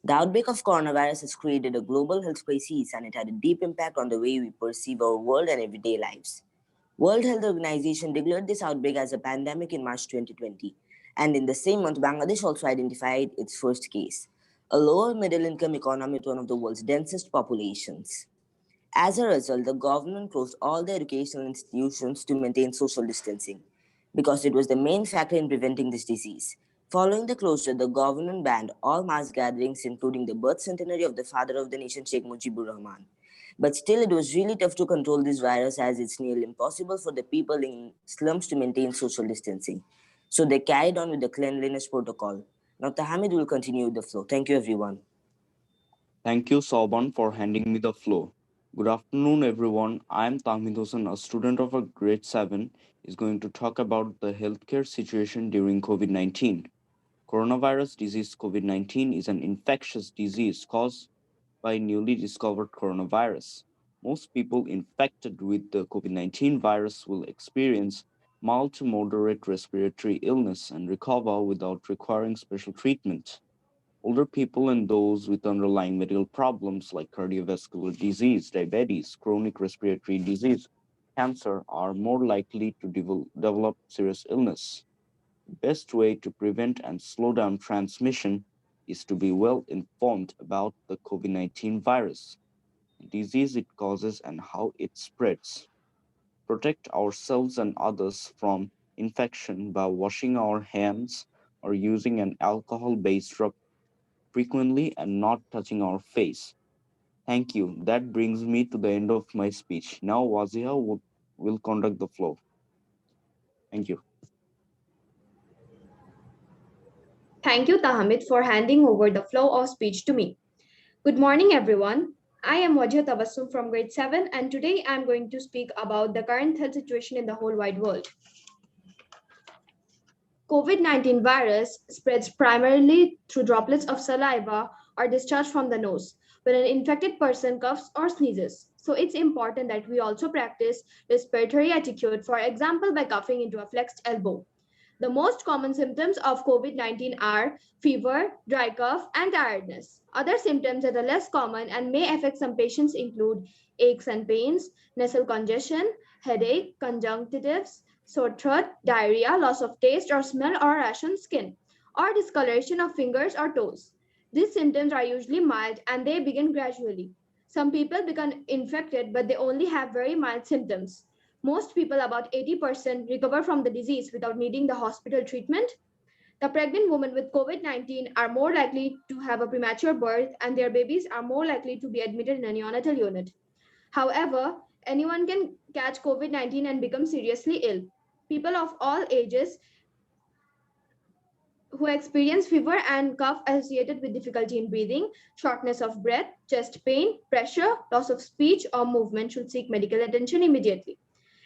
The outbreak of coronavirus has created a global health crisis, and it had a deep impact on the way we perceive our world and everyday lives. World Health Organization declared this outbreak as a pandemic in March 2020, and in the same month, Bangladesh also identified its first case, a lower middle-income economy with one of the world's densest populations. As a result, the government closed all the educational institutions to maintain social distancing, because it was the main factor in preventing this disease. Following the closure, the government banned all mass gatherings, including the birth centenary of the father of the nation, Sheikh Mujibur Rahman. But still, it was really tough to control this virus, as it's nearly impossible for the people in slums to maintain social distancing. So they carried on with the cleanliness protocol. Now, Tahamid will continue with the flow. Thank you, everyone. Thank you, Sauban, for handing me the floor. Good afternoon, everyone. I am Tahmid Hossain, a student of a grade 7, is going to talk about the healthcare situation during COVID-19. Coronavirus disease COVID-19 is an infectious disease caused by newly discovered coronavirus. Most people infected with the COVID-19 virus will experience mild to moderate respiratory illness and recover without requiring special treatment. Older people and those with underlying medical problems like cardiovascular disease, diabetes, chronic respiratory disease, cancer are more likely to develop serious illness. The best way to prevent and slow down transmission is to be well informed about the COVID 19 virus, the disease it causes, and how it spreads. Protect ourselves and others from infection by washing our hands or using an alcohol based rub frequently and not touching our face. Thank you. That brings me to the end of my speech. Now, will conduct the flow. Thank you. Thank you, Tahamid, for handing over the flow of speech to me. Good morning, everyone. I am Wajia Tabassum from grade 7, and today I am going to speak about the current health situation in the whole wide world. COVID-19 virus spreads primarily through droplets of saliva or discharge from the nose when an infected person coughs or sneezes. So it's important that we also practice respiratory etiquette, for example, by coughing into a flexed elbow. The most common symptoms of COVID-19 are fever, dry cough, and tiredness. Other symptoms that are less common and may affect some patients include aches and pains, nasal congestion, headache, conjunctivitis, sore throat, diarrhea, loss of taste or smell or rash on skin, or discoloration of fingers or toes. These symptoms are usually mild and they begin gradually. Some people become infected, but they only have very mild symptoms. Most people, about 80%, recover from the disease without needing the hospital treatment. The pregnant women with COVID-19 are more likely to have a premature birth, and their babies are more likely to be admitted in a neonatal unit. However, anyone can catch COVID-19 and become seriously ill. People of all ages who experience fever and cough associated with difficulty in breathing, shortness of breath, chest pain, pressure, loss of speech, or movement should seek medical attention immediately.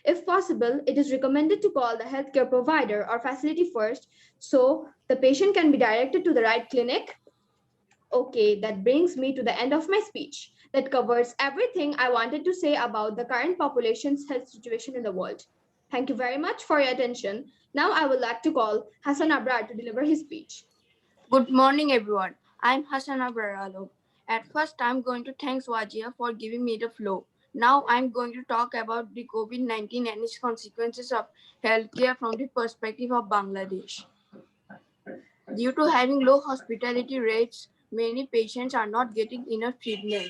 If possible, it is recommended to call the healthcare provider or facility first so the patient can be directed to the right clinic. Okay, that brings me to the end of my speech. That covers everything I wanted to say about the current population's health situation in the world. Thank you very much for your attention. Now I would like to call Hassan Abrar to deliver his speech. Good morning, everyone. I'm Hassan Abraralo. At first, I'm going to thank Wajia for giving me the floor. Now, I'm going to talk about the COVID-19 and its consequences of healthcare from the perspective of Bangladesh. Due to having low hospitality rates, many patients are not getting enough treatment.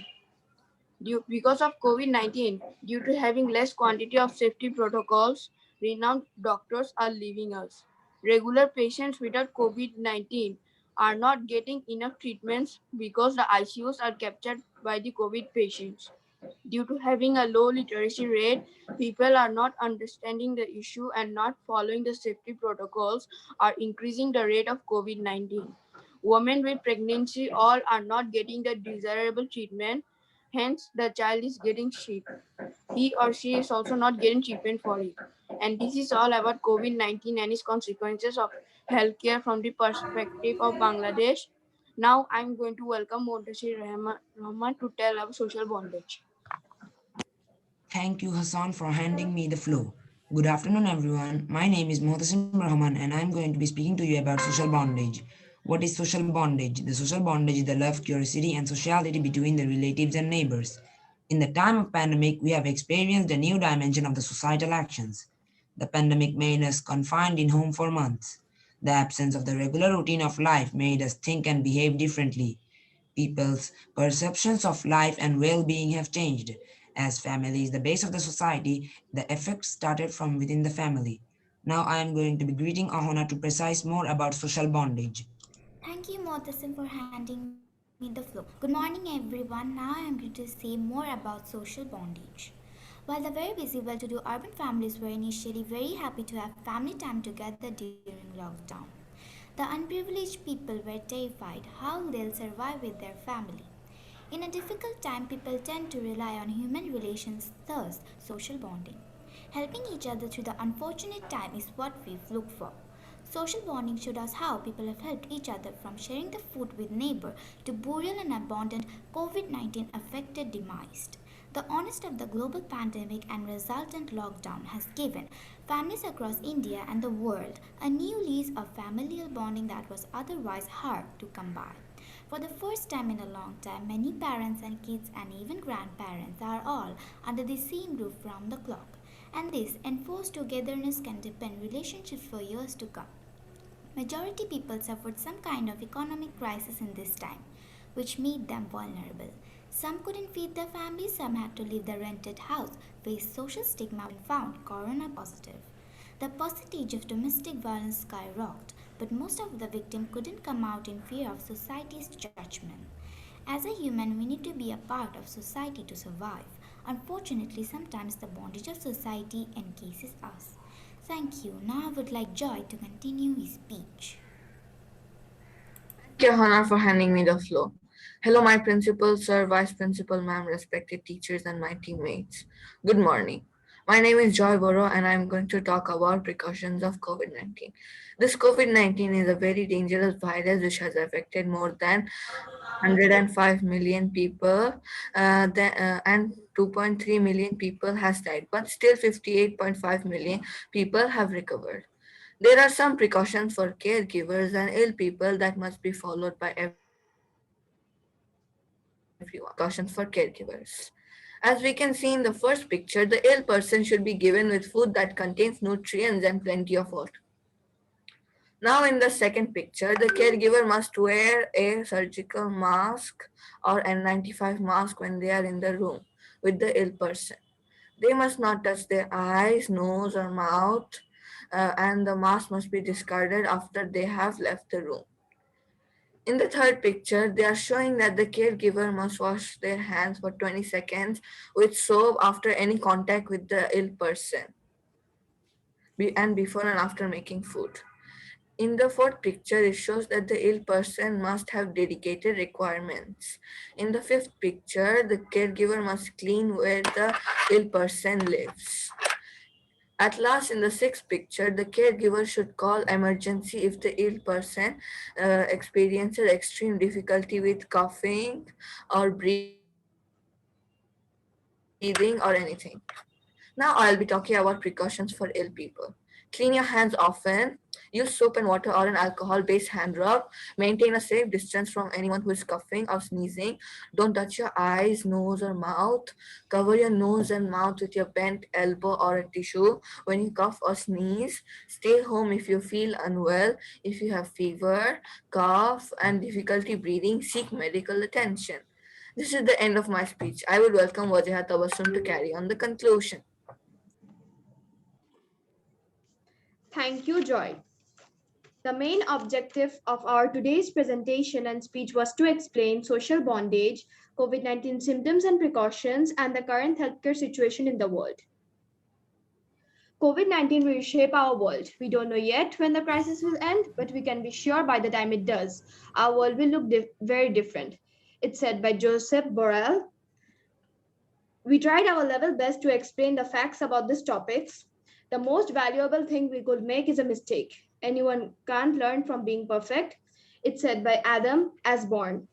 Because of COVID-19, due to having less quantity of safety protocols, renowned doctors are leaving us. Regular patients without COVID-19 are not getting enough treatments because the ICUs are captured by the COVID patients. Due to having a low literacy rate, people are not understanding the issue and not following the safety protocols are increasing the rate of COVID-19. Women with pregnancy all are not getting the desirable treatment. Hence, the child is getting sick. He or she is also not getting treatment for it. And this is all about COVID-19 and its consequences of healthcare from the perspective of Bangladesh. Now, I'm going to welcome Montasir Rahman to tell about social bondage. Thank you, Hassan, for handing me the floor. Good afternoon, everyone. My name is Mohtasim Rahman, and I'm going to be speaking to you about social bondage. What is social bondage? The social bondage is the love, curiosity, and sociality between the relatives and neighbors. In the time of pandemic, we have experienced a new dimension of the societal actions. The pandemic made us confined in home for months. The absence of the regular routine of life made us think and behave differently. People's perceptions of life and well being have changed. As family is the base of the society, the effects started from within the family. Now I am going to be greeting Ahona to precise more about social bondage. Thank you, Motasim, for handing me the floor. Good morning, everyone. Now I am going to say more about social bondage. While the very busy, well-to-do urban families were initially very happy to have family time together during lockdown, the unprivileged people were terrified how they'll survive with their family. In a difficult time, people tend to rely on human relations, thus social bonding. Helping each other through the unfortunate time is what we look for. Social bonding showed us how people have helped each other from sharing the food with neighbor to burial and abandoned COVID-19 affected demised. The honest of the global pandemic and resultant lockdown has given families across India and the world a new lease of familial bonding that was otherwise hard to come by. For the first time in a long time, many parents and kids and even grandparents are all under the same roof round the clock. and this enforced togetherness can depend relationships for years to come. Majority people suffered some kind of economic crisis in this time, which made them vulnerable. Some couldn't feed their families, some had to leave their rented house, faced social stigma when found corona positive. The percentage of domestic violence skyrocketed, but most of the victims couldn't come out in fear of society's judgment. As a human, we need to be a part of society to survive. Unfortunately, sometimes the bondage of society encases us. Thank you. Now I would like Joy to continue his speech. Thank you, Hannah, for handing me the floor. Hello, my principal, sir, vice principal, ma'am, respected teachers, and my teammates. Good morning. My name is Joy Boro, and I'm going to talk about precautions of COVID 19. This COVID 19 is a very dangerous virus which has affected more than 105 million people, and 2.3 million people has died, but still 58.5 million people have recovered. There are some precautions for caregivers and ill people that must be followed by everyone. Precautions for caregivers. As we can see in the first picture, the ill person should be given with food that contains nutrients and plenty of water. Now in the second picture, the caregiver must wear a surgical mask or N95 mask when they are in the room with the ill person. They must not touch their eyes, nose or mouth, and the mask must be discarded after they have left the room. In the third picture, they are showing that the caregiver must wash their hands for 20 seconds with soap after any contact with the ill person and before and after making food. In the fourth picture, it shows that the ill person must have dedicated requirements. In the fifth picture, the caregiver must clean where the ill person lives. At last, in the sixth picture, the caregiver should call emergency if the ill person experiences extreme difficulty with coughing or breathing or anything. Now I'll be talking about precautions for ill people. Clean your hands often. Use soap and water or an alcohol-based hand rub. Maintain a safe distance from anyone who is coughing or sneezing. Don't touch your eyes, nose, or mouth. Cover your nose and mouth with your bent elbow or a tissue when you cough or sneeze. Stay home if you feel unwell. If you have fever, cough, and difficulty breathing, seek medical attention. This is the end of my speech. I would welcome Wajahat Tabassum to carry on the conclusion. Thank you, Joy. The main objective of our today's presentation and speech was to explain social bondage, COVID-19 symptoms and precautions, and the current healthcare situation in the world. COVID-19 will reshape our world. We don't know yet when the crisis will end, but we can be sure by the time it does, our world will look very different. It's said by Joseph Borrell. We tried our level best to explain the facts about these topics. The most valuable thing we could make is a mistake. Anyone can't learn from being perfect. It's said by Adam Asborn.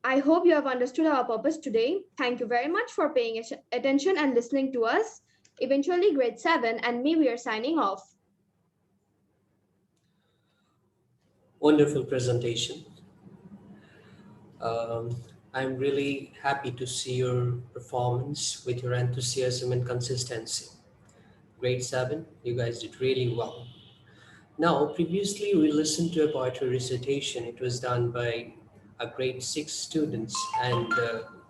I hope you have understood our purpose today. Thank you very much for paying attention and listening to us. Eventually, grade 7 and me, we are signing off. Wonderful presentation. Um, I'm really happy to see your performance with your enthusiasm and consistency. Grade 7, you guys did really well. Now, previously we listened to a poetry recitation. It was done by a grade 6 students, and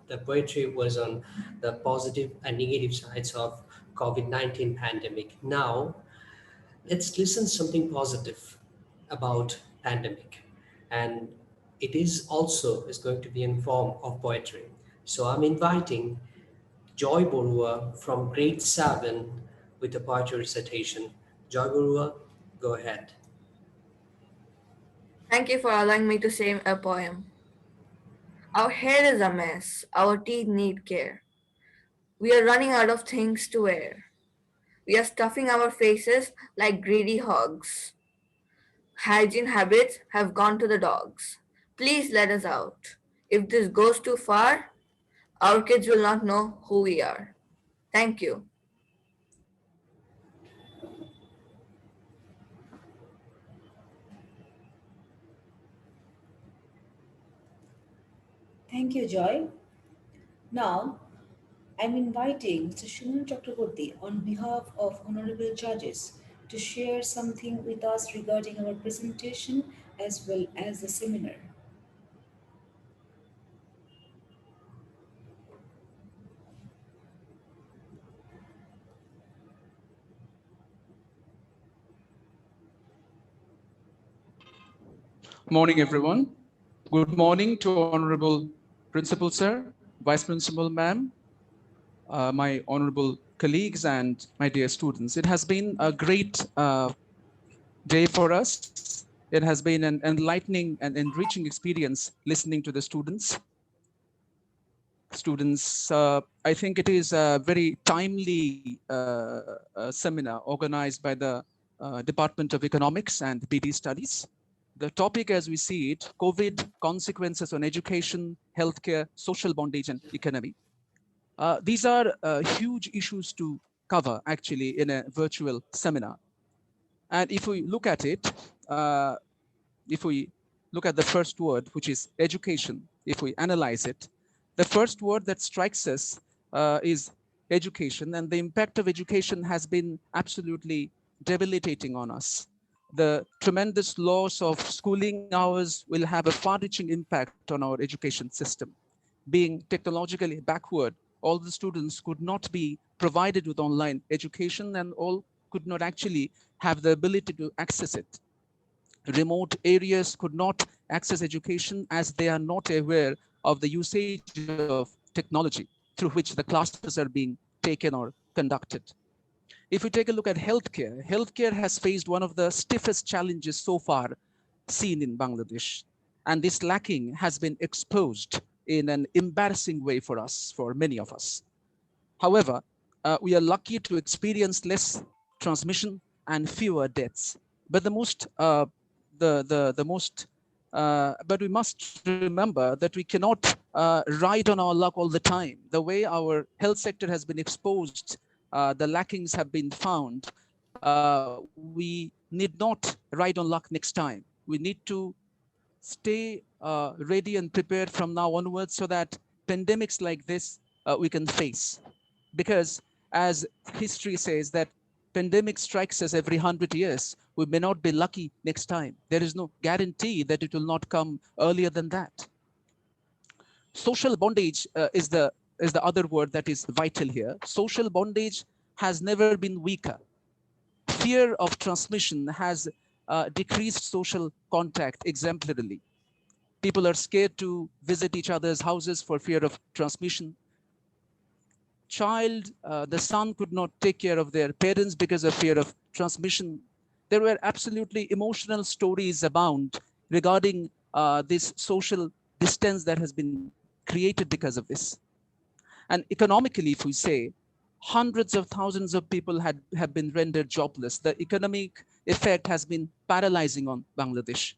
the poetry was on the positive and negative sides of COVID-19 pandemic. Now, let's listen something positive about pandemic, and it is going to be in form of poetry. So I'm inviting Joy Borua from grade 7 with a poetry recitation. Joy Borua, go ahead. Thank you for allowing me to say a poem. Our hair is a mess. Our teeth need care. We are running out of things to wear. We are stuffing our faces like greedy hogs. Hygiene habits have gone to the dogs. Please let us out. If this goes too far, our kids will not know who we are. Thank you. Thank you, Joy. Now, I'm inviting Mr. Shuman Chakraborty on behalf of honorable judges to share something with us regarding our presentation as well as the seminar. Morning, everyone. Good morning to Honorable Principal Sir, Vice Principal Ma'am, my honorable colleagues, and my dear students. It has been a great day for us. It has been an enlightening and enriching experience listening to the students. I think it is a very timely seminar organized by the Department of Economics and BD Studies. The topic as we see it, COVID consequences on education, healthcare, social bondage, and economy. These are huge issues to cover actually in a virtual seminar. And if we look at it, if we look at the first word, which is education, if we analyze it, the first word that strikes us is education, and the impact of education has been absolutely debilitating on us. The tremendous loss of schooling hours will have a far-reaching impact on our education system. Being technologically backward, all the students could not be provided with online education, and all could not actually have the ability to access it. Remote areas could not access education as they are not aware of the usage of technology through which the classes are being taken or conducted. If we take a look at healthcare, healthcare has faced one of the stiffest challenges so far seen in Bangladesh. And this lacking has been exposed in an embarrassing way for us, for many of us. However, we are lucky to experience less transmission and fewer deaths. But but we must remember that we cannot ride on our luck all the time. The way our health sector has been exposed, the lackings have been found. We need not ride on luck next time. We need to stay ready and prepared from now onwards so that pandemics like this we can face. Because as history says that pandemic strikes us every 100 years, we may not be lucky next time. There is no guarantee that it will not come earlier than that. Social bondage is the other word that is vital here. Social bondage has never been weaker. Fear of transmission has decreased social contact exemplarily. People are scared to visit each other's houses for fear of transmission. The son could not take care of their parents because of fear of transmission. There were absolutely emotional stories abound regarding this social distance that has been created because of this. And economically, if we say, hundreds of thousands of people have been rendered jobless. The economic effect has been paralyzing on Bangladesh.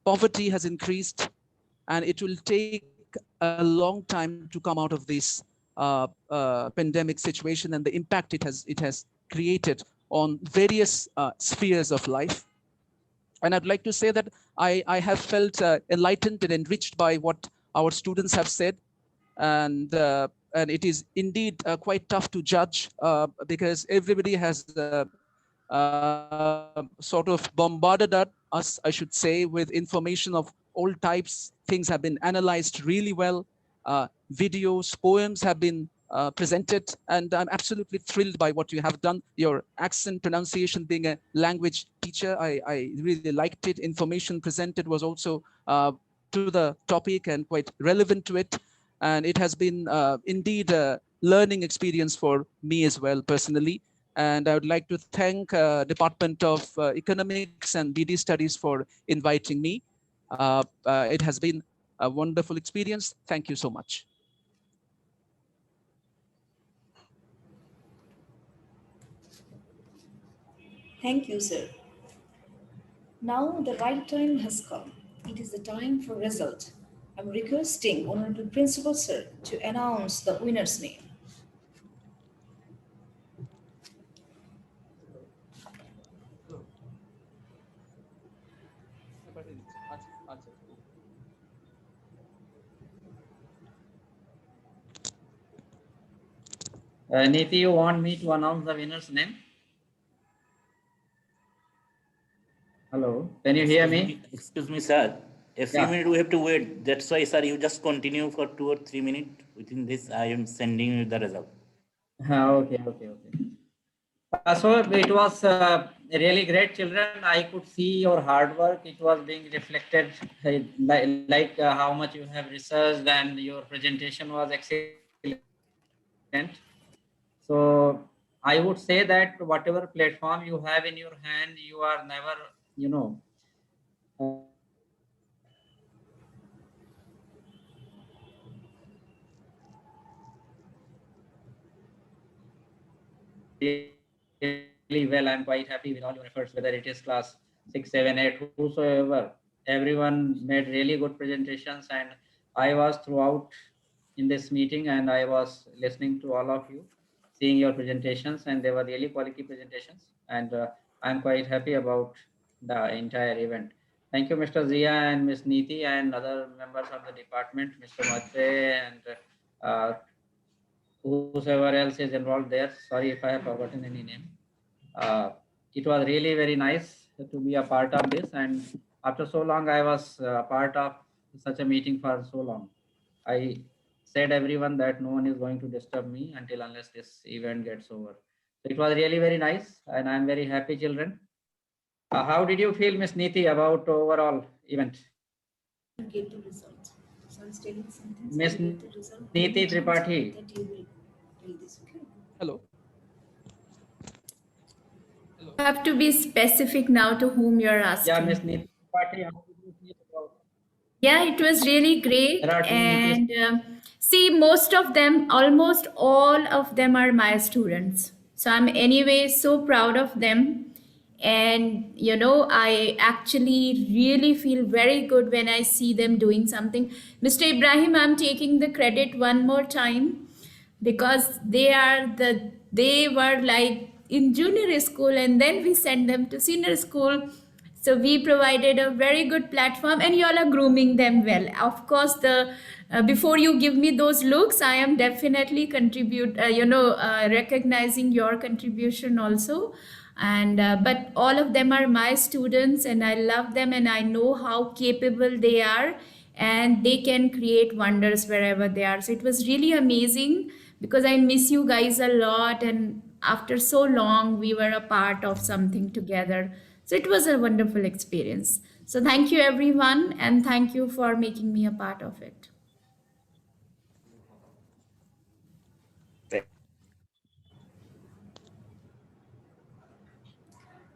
Poverty has increased, and it will take a long time to come out of this pandemic situation and the impact it has created on various spheres of life. And I'd like to say that I have felt enlightened and enriched by what our students have said. And it is indeed quite tough to judge because everybody has sort of bombarded at us, I should say, with information of all types. Things have been analyzed really well. Videos, poems have been presented, and I'm absolutely thrilled by what you have done. Your accent pronunciation, being a language teacher, I really liked it. Information presented was also to the topic and quite relevant to it. And it has been indeed a learning experience for me as well personally. And I would like to thank Department of Economics and BD Studies for inviting me. It has been a wonderful experience. Thank you so much. Thank you, sir. Now the right time has come. It is the time for result. I'm requesting Honorable Principal Sir to announce the winner's name. Niti, you want me to announce the winner's name? Hello, can you hear me? Excuse me, sir. A few Yeah. minutes we have to wait. That's why, sir, you just continue for 2 or 3 minutes. Within this, I am sending you the result. Okay. So it was really great, children. I could see your hard work. It was being reflected, like how much you have researched, and your presentation was excellent. So I would say that whatever platform you have in your hand, you are never, really well. I'm quite happy with all your efforts, whether it is class 6, 7, 8, whosoever. Everyone made really good presentations, and I was throughout in this meeting, and I was listening to all of you, seeing your presentations, and they were really quality presentations. And I'm quite happy about the entire event. Thank you, Mr. Zia and Ms. Niti and other members of the department, Mr. Matre and uh, whosoever else is involved there. Sorry if I have forgotten any name. It was really very nice to be a part of this, and after so long I was part of such a meeting for so long. I said everyone that no one is going to disturb me until unless this event gets over. So it was really very nice, and I'm very happy, children. How did you feel, Miss Niti, about overall event? Get the result. So I'm telling something. Miss Niti Tripathi. That you will tell this, okay? Hello. You have to be specific now to whom you're asking. Yeah, Miss Niti Tripathi, how did you feel about? Yeah, it was really great. There are two And see, most of them, almost all of them are my students. So I'm anyway so proud of them. And, I actually really feel very good when I see them doing something. Mr. Ibrahim, I'm taking the credit one more time because they were like in junior school and then we sent them to senior school. So we provided a very good platform and you all are grooming them well. Of course, the before you give me those looks, I am definitely recognizing your contribution also. And but all of them are my students and I love them and I know how capable they are and they can create wonders wherever they are. So it was really amazing because I miss you guys a lot and after so long we were a part of something together. So it was a wonderful experience. So thank you everyone and thank you for making me a part of it.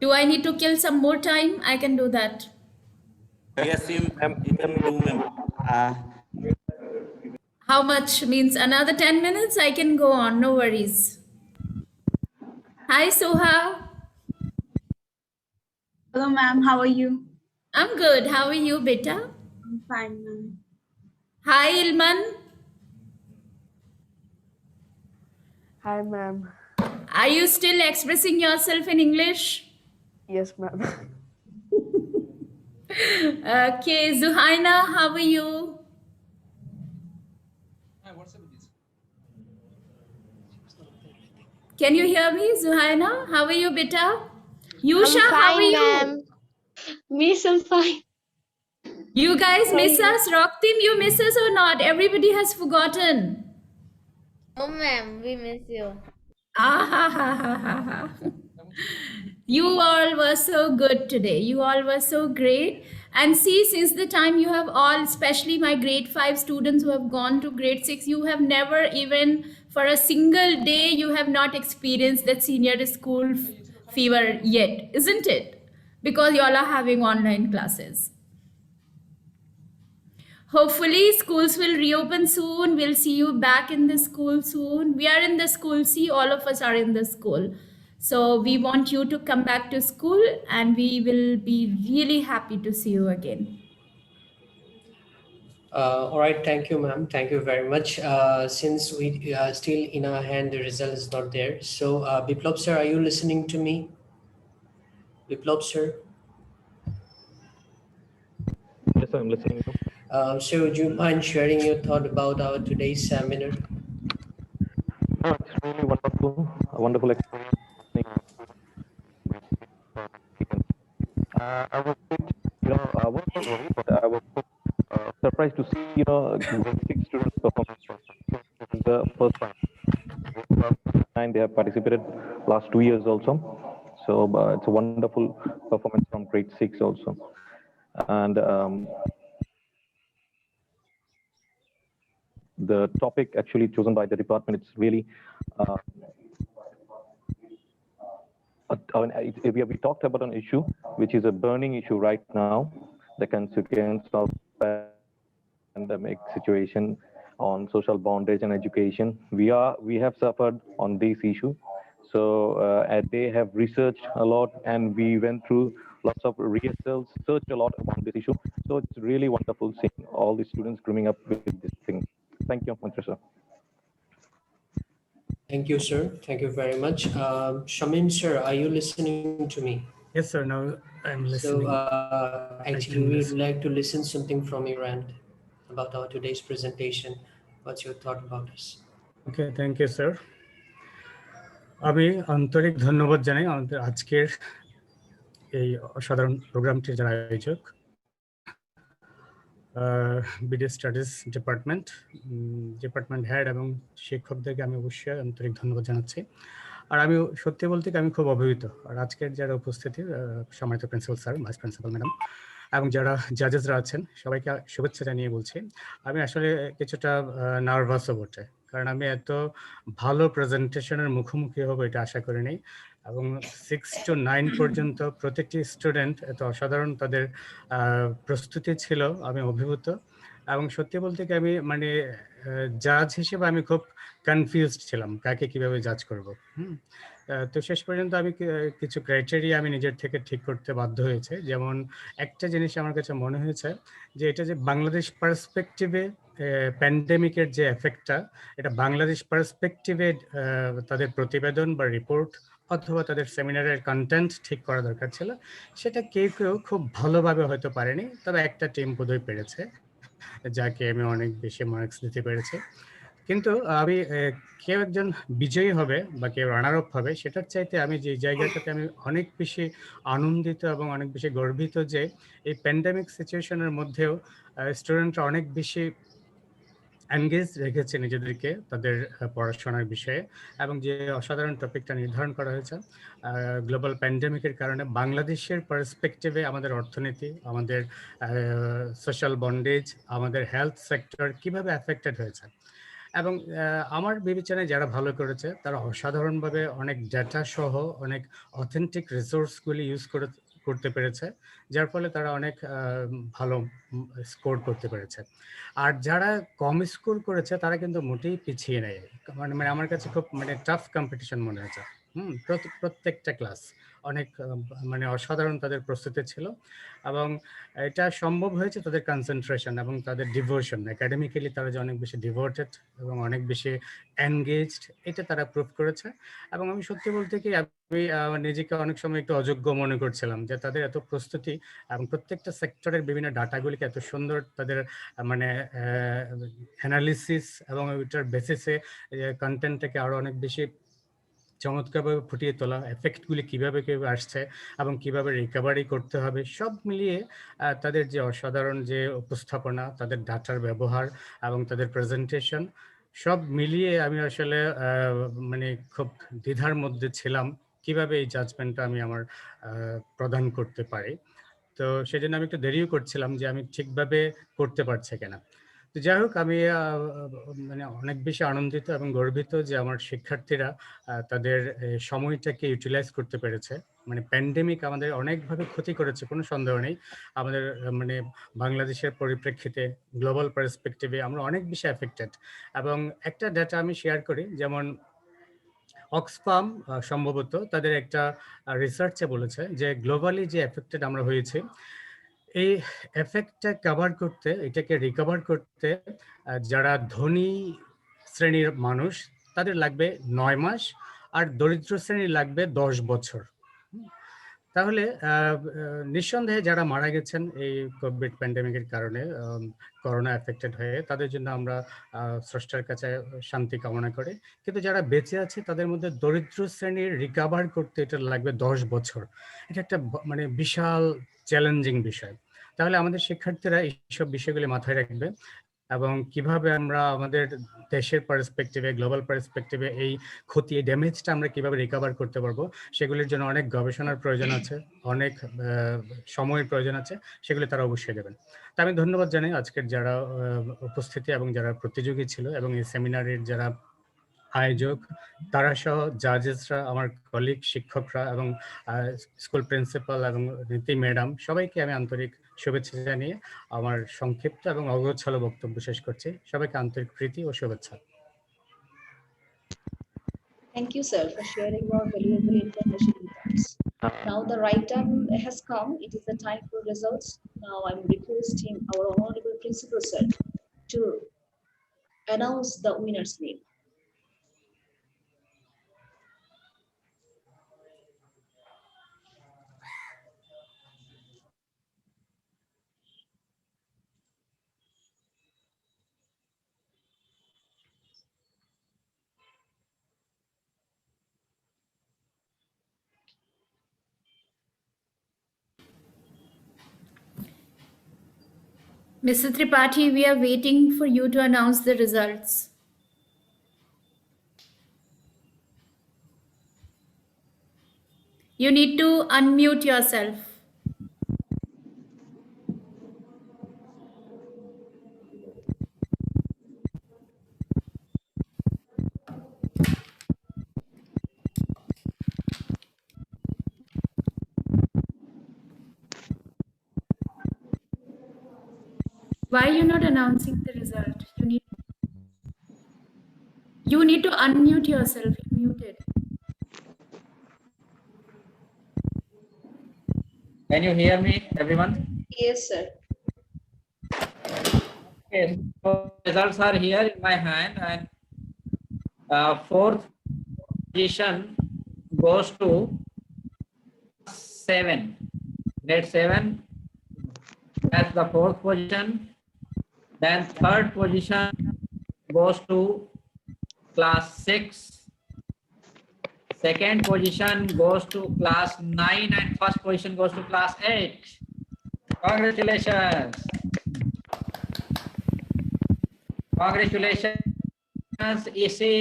Do I need to kill some more time? I can do that. Yes, you can do, ma'am. How much means another 10 minutes? I can go on, no worries. Hi, Soha. Hello, ma'am. How are you? I'm good. How are you, beta? I'm fine, ma'am. Hi, Ilman. Hi, ma'am. Are you still expressing yourself in English? Yes, ma'am. Okay, Zuhaina, how are you? Can you hear me, Zuhaina? How are you, beta? Yusha, I'm how are fine, you? ma'am. Miss, I'm fine. You guys miss Sorry. us? Rock team, you miss us or not? Everybody has forgotten. Oh, ma'am, we miss you. You all were so good today. You all were so great. And see, since the time you have all, especially my grade 5 students who have gone to grade 6, you have never even for a single day, you have not experienced that senior school fever yet, isn't it? Because you all are having online classes. Hopefully, schools will reopen soon. We'll see you back in the school soon. We are in the school. See, all of us are in the school. So we want you to come back to school and we will be really happy to see you again. All right, thank you, ma'am. Thank you very much. Since we still in our hand, the result is not there. So, Biplop sir, are you listening to me? Biplop sir? Yes, I'm listening. So, would you mind sharing your thought about our today's seminar? No, it's really wonderful. wonderful experience. I was, I was not worried, but I was surprised to see, grade 6 students perform the first time. And they have participated last 2 years also. So it's a wonderful performance from grade 6 also. And the topic actually chosen by the department, it's really we talked about an issue which is a burning issue right now, the consequence of pandemic situation on social bondage and education. We have suffered on this issue. So they have researched a lot, and we went through lots of rehearsals, searched a lot about this issue. So it's really wonderful seeing all the students grooming up with this thing. Thank you, Mantra. Thank you, sir. Thank you very much. Shamim, sir, are you listening to me? Yes, sir. Now I'm listening. So actually, we'd like to listen something from your end about our today's presentation. What's your thought about this? Okay, thank you, sir. আমি আন্তরিক ধন্যবাদ জানাই আমাদের আজকের এই অসাধারণ প্রোগ্রামটির যারা আয়োজক, বিডি স্টাডিজ ডিপার্টমেন্ট হেড এবং শিক্ষকদেরকে আমি অবশ্যই আন্তরিক ধন্যবাদ জানাচ্ছি। আর আমি সত্যি বলতে আমি খুব অভিভূত। আর আজকের যারা উপস্থিতি, সম্মানিত principal sir, vice principal madam এবং যারা জাজেসরা আছেন, সবাইকে শুভেচ্ছা জানিয়ে বলছি। আমি আসলে কিছুটা নার্ভাসও বটে, কারণ আমি এত ভালো প্রেজেন্টেশনের মুখোমুখি হব এটা আশা করিনি। এবং 6 to 9 পর্যন্ত প্রত্যেকটি স্টুডেন্ট এত অসাধারণ তাদের প্রস্তুতি ছিল, আমি অভিভূত। এবং সত্যি বলতে কি আমি মানে জাজ হিসেবে আমি খুব কনফিউজড ছিলাম কাকে কিভাবে জাজ করব। তো শেষ পর্যন্ত আমি কিছু ক্রাইটেরিয়া আমি নিজের থেকে ঠিক করতে বাধ্য হয়েছে। যেমন একটা জিনিস আমার কাছে মনে হয়েছে যে এটা যে বাংলাদেশ পার্সপেক্টিভে প্যান্ডেমিকের যে এফেক্টটা, এটা বাংলাদেশ পার্সপেক্টিভে তাদের প্রতিবেদন বা রিপোর্ট অথবা তাদের সেমিনারের কন্টেন্ট ঠিক করা দরকার ছিল। সেটা কেউ খুব ভালোভাবে হয়তো পারেনি, তবে একটা টিম বোধহয় পেরেছে, যাকে আমি অনেক বেশি মার্কস দিতে পেরেছি। কিন্তু আমি কেউ একজন বিজয়ী হবে বা কেউ রানার আপ হবে সেটার চাইতে আমি যে জায়গাটাতে আমি অনেক বেশি আনন্দিত এবং অনেক বেশি গর্বিত যে এই প্যান্ডেমিক সিচুয়েশনের মধ্যেও স্টুডেন্টরা অনেক বেশি এনগেজ রেখেছে নিজেদেরকে তাদের পড়াশোনার বিষয়ে। এবং যে অসাধারণ টপিকটা নির্ধারণ করা হয়েছে, গ্লোবাল প্যান্ডেমিকের কারণে বাংলাদেশের পার্সপেক্টিভে আমাদের অর্থনীতি, আমাদের সোশ্যাল বন্ডেজ, আমাদের হেলথ সেক্টর কিভাবে অ্যাফেক্টেড হয়েছে। এবং আমার বিবেচনায় যারা ভালো করেছে তারা অসাধারণভাবে অনেক ডেটা সহ অনেক অথেন্টিক রিসোর্সগুলি ইউজ করতে পেরেছে, যার ফলে তারা অনেক ভালো স্কোর করতে পেরেছে। আর যারা কম স্কোর করেছে তারা কিন্তু মোটেই পিছিয়ে নেই। মানে আমার কাছে খুব টাফ কম্পিটিশন মনে হয়েছে। প্রত্যেকটা ক্লাস অনেক অসাধারণ তাদের প্রস্তুতি ছিল, এবং এটা সম্ভব হয়েছে তাদের কনসেন্ট্রেশন এবং তাদের ডিভোশন। একাডেমিক্যালি তারা যে অনেক বেশি ডিভোটেড এবং অনেক বেশি এনগেজড, এটা তারা প্রুভ করেছে। এবং আমি সত্যি বলতে কি আমি নিজেকে অনেক সময় একটু অযোগ্য মনে করছিলাম যে তাদের এত প্রস্তুতি এবং প্রত্যেকটা সেক্টরের বিভিন্ন ডাটাগুলিকে এত সুন্দর তাদের অ্যানালিসিস এবং ওইটার বেসিসে কন্টেন্টটাকে আরও অনেক বেশি চমৎকারভাবে ফুটিয়ে তোলা, এফেক্টগুলি কীভাবে আসছে এবং কিভাবে রিকভারি করতে হবে, সব মিলিয়ে তাদের যে অসাধারণ যে উপস্থাপনা, তাদের ডাটার ব্যবহার এবং তাদের প্রেজেন্টেশন, সব মিলিয়ে আমি আসলে খুব দ্বিধার মধ্যে ছিলাম কিভাবে এই জাজমেন্টটা আমি আমার প্রদান করতে পারি। তো সেজন্য আমি একটু দেরিও করছিলাম যে আমি ঠিকভাবে করতে পারছি কিনা। তো যাই হোক, আমি অনেক বেশি আনন্দিত এবং গর্বিত যে আমার শিক্ষার্থীরা তাদের সময়টাকে ইউটিলাইজ করতে পেরেছে। প্যান্ডেমিক আমাদের অনেকভাবে ক্ষতি করেছে, কোনো সন্দেহ নেই। আমাদের বাংলাদেশের পরিপ্রেক্ষিতে গ্লোবাল পার্সপেক্টিভে আমরা অনেক বেশি অ্যাফেক্টেড। এবং একটা ডেটা আমি শেয়ার করি, যেমন অক্সফাম সম্ভবত তাদের একটা রিসার্চে বলেছে যে গ্লোবালি যে এফেক্টেড আমরা হয়েছি, এই এফেক্টটা কভার করতে, এটাকে রিকভার করতে যারা ধনী শ্রেণীর মানুষ তাদের লাগবে 9 মাস, আর দরিদ্র শ্রেণীর লাগবে 10 বছর। তাহলে নিঃসন্দেহে যারা মারা গেছেন এই কোভিড প্যান্ডেমিকের কারণে, করোনা এফেক্টেড হয়ে, তাদের জন্য আমরা স্রষ্টার কাছে শান্তি কামনা করি। কিন্তু যারা বেঁচে আছে তাদের মধ্যে দরিদ্র শ্রেণীর রিকভার করতে এটা লাগবে 10 বছর। এটা একটা মানে বিশাল চ্যালেঞ্জিং বিষয়। তাহলে আমাদের শিক্ষার্থীরা এইসব বিষয়গুলি মাথায় রাখবে এবং কিভাবে আমরা আমাদের দেশের পার্সপেক্টিভে, গ্লোবাল পার্সপেক্টিভে এই ক্ষতি, এই ড্যামেজটা আমরা কিভাবে রিকভার করতে পারবো, সেগুলির জন্য অনেক গবেষণার প্রয়োজন আছে, অনেক সময়ের প্রয়োজন আছে, সেগুলি তারা অবশ্যই দেবেন। তা আমি ধন্যবাদ জানাই আজকের যারা উপস্থিতি এবং যারা প্রতিযোগী ছিল এবং এই সেমিনারের যারা আয়োজক, তারা সহ জাজেসরা, আমার কলিগ, শিক্ষকরা এবং স্কুল প্রিন্সিপাল এবং নীতি ম্যাডাম, সবাইকে আমি আন্তরিক শুভেচ্ছা জানিয়ে আমার সংক্ষিপ্ত এবং অগোছালো বক্তব্য শেষ করছি। সবাইকে আন্তরিক প্রীতি ও শুভেচ্ছা। Thank you, sir, for sharing your valuable information with us. Now the right time has come. It is the time for results. Now I'm requesting our honorable principal, sir, to announce the winner's name. Mr. Tripathi, we are waiting for you to announce the results. You need to unmute yourself. Why are you not announcing the result? You need to unmute yourself. You're muted. Can you hear me, everyone? Yes, sir. Okay, so results are here in my hand, and fourth position goes to 7, grade 7. That's the fourth position. Then third position goes to class 6. Second position goes to class 9, and first position goes to class 8. Congratulations. Congratulations. You see,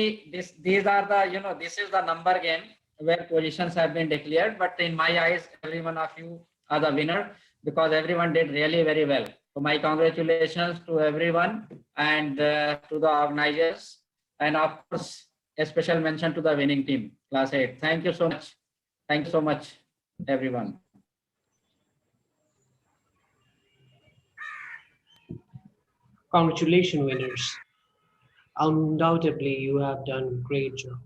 these are the, this is the number game where positions have been declared, but in my eyes, every one of you are the winner because everyone did really very well. So my congratulations to everyone and to the organizers, and of course, a special mention to the winning team, class 8. Thank you so much. Thank you so much, everyone. Congratulations, winners. Undoubtedly, you have done a great job.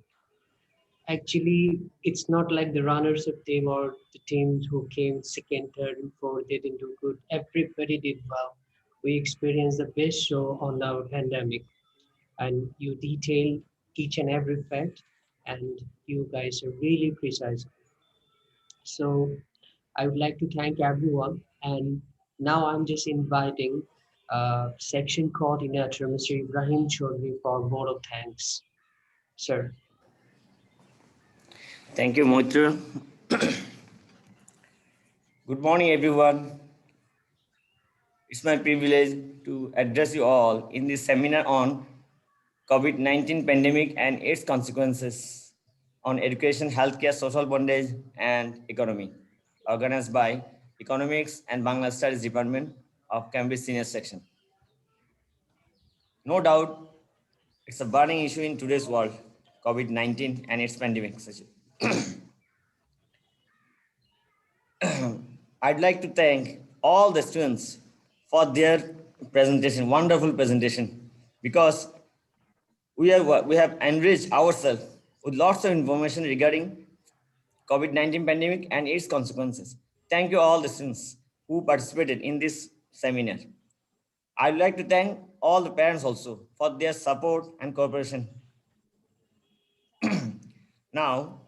Actually, it's not like the runners-up team or the teams who came second, third, and fourth, they didn't do good. Everybody did well. We experienced the best show on our pandemic, and you detail each and every fact, and you guys are really precise. So I would like to thank everyone, and now I'm just inviting section coordinator, Mr. Ibrahim Chaudhry, for a vote of thanks. Sir. Thank you, Moitra. Good morning, everyone. It's my privilege to address you all in this seminar on COVID-19 pandemic and its consequences on education, healthcare, social bondage, and economy, organized by Economics and Bangla Studies Department of Cambridge Senior Section. No doubt, it's a burning issue in today's world, COVID-19 and its pandemic. I'd like to thank all the students for their presentation, wonderful presentation, because we have enriched ourselves with lots of information regarding COVID-19 pandemic and its consequences. Thank you all the students who participated in this seminar. I'd like to thank all the parents also for their support and cooperation. Now,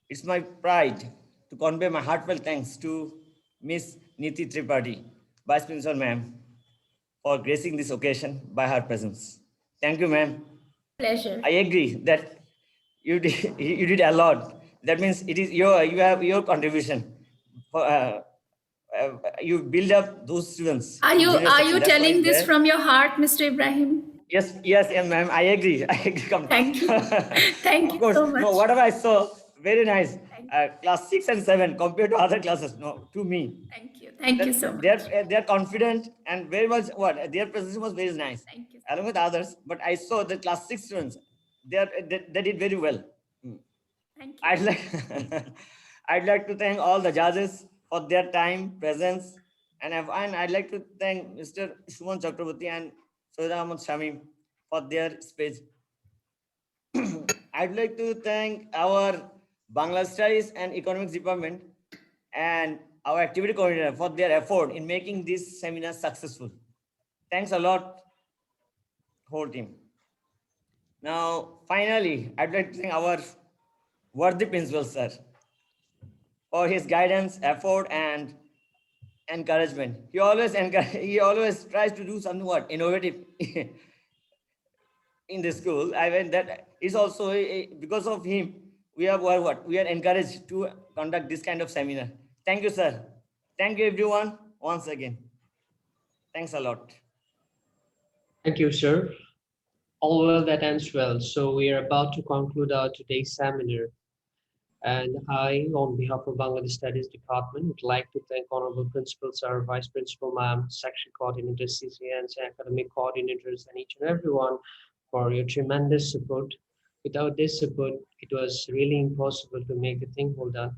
It's my pride to convey my heartfelt thanks to Miss Niti Tripathi, Vice Principal Ma'am, for gracing this occasion by her presence. Thank you, ma'am. Pleasure. I agree that you did a lot. That means it is you have your contribution. For, you build up those students Are in you junior are section. you That's why telling it's this there. from your heart, Mr. Ibrahim? Yes, ma'am. I agree. I agree. Thank you. Thank Of you course. so No, much. whatever I saw, very nice. Class 6 and 7 compared to other classes. No, to me. Thank you. Thank you so much. They're confident and very much what their presentation was very nice. Thank you. Along with others, but I saw the class 6 students. They did very well. Thank you. I'd like I'd like to thank all the judges for their time, presence, and I'd like to thank Mr. Shuman Chakraborty and Sohida Ahmad Shamim for their speech. I'd like to thank our Bangla Studies and Economics Department and our activity coordinator for their effort in making this seminar successful. Thanks a lot, whole team. Now, finally, I'd like to thank our worthy principal, sir, for his guidance, effort, and encouragement. He always tries to do something what innovative in the school. I mean that is also because of him we are what we are encouraged to conduct this kind of seminar. Thank you, sir. Thank you, everyone, once again. Thanks a lot. Thank you, sir. All well that ends well. So we are about to conclude our today's seminar. And I, on behalf of Bangladesh Studies Department, would like to thank Honorable Principal Sir, Vice Principal Ma'am, Section Coordinators, CCNs, Academic Coordinators, and each and everyone for your tremendous support. Without this support, it was really impossible to make the thing hold on.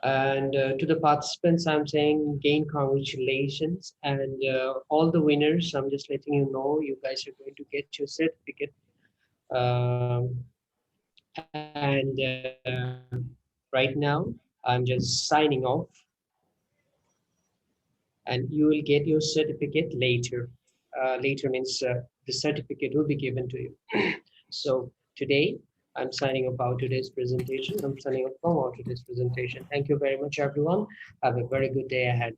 And to the participants, I'm saying again, congratulations. And all the winners, I'm just letting you know, you guys are going to get your certificate. And right now, I'm just signing off. And you will get your certificate later. Later means the certificate will be given to you. So today, I'm signing off our today's presentation. I'm signing off from our today's presentation. Thank you very much, everyone. Have a very good day ahead.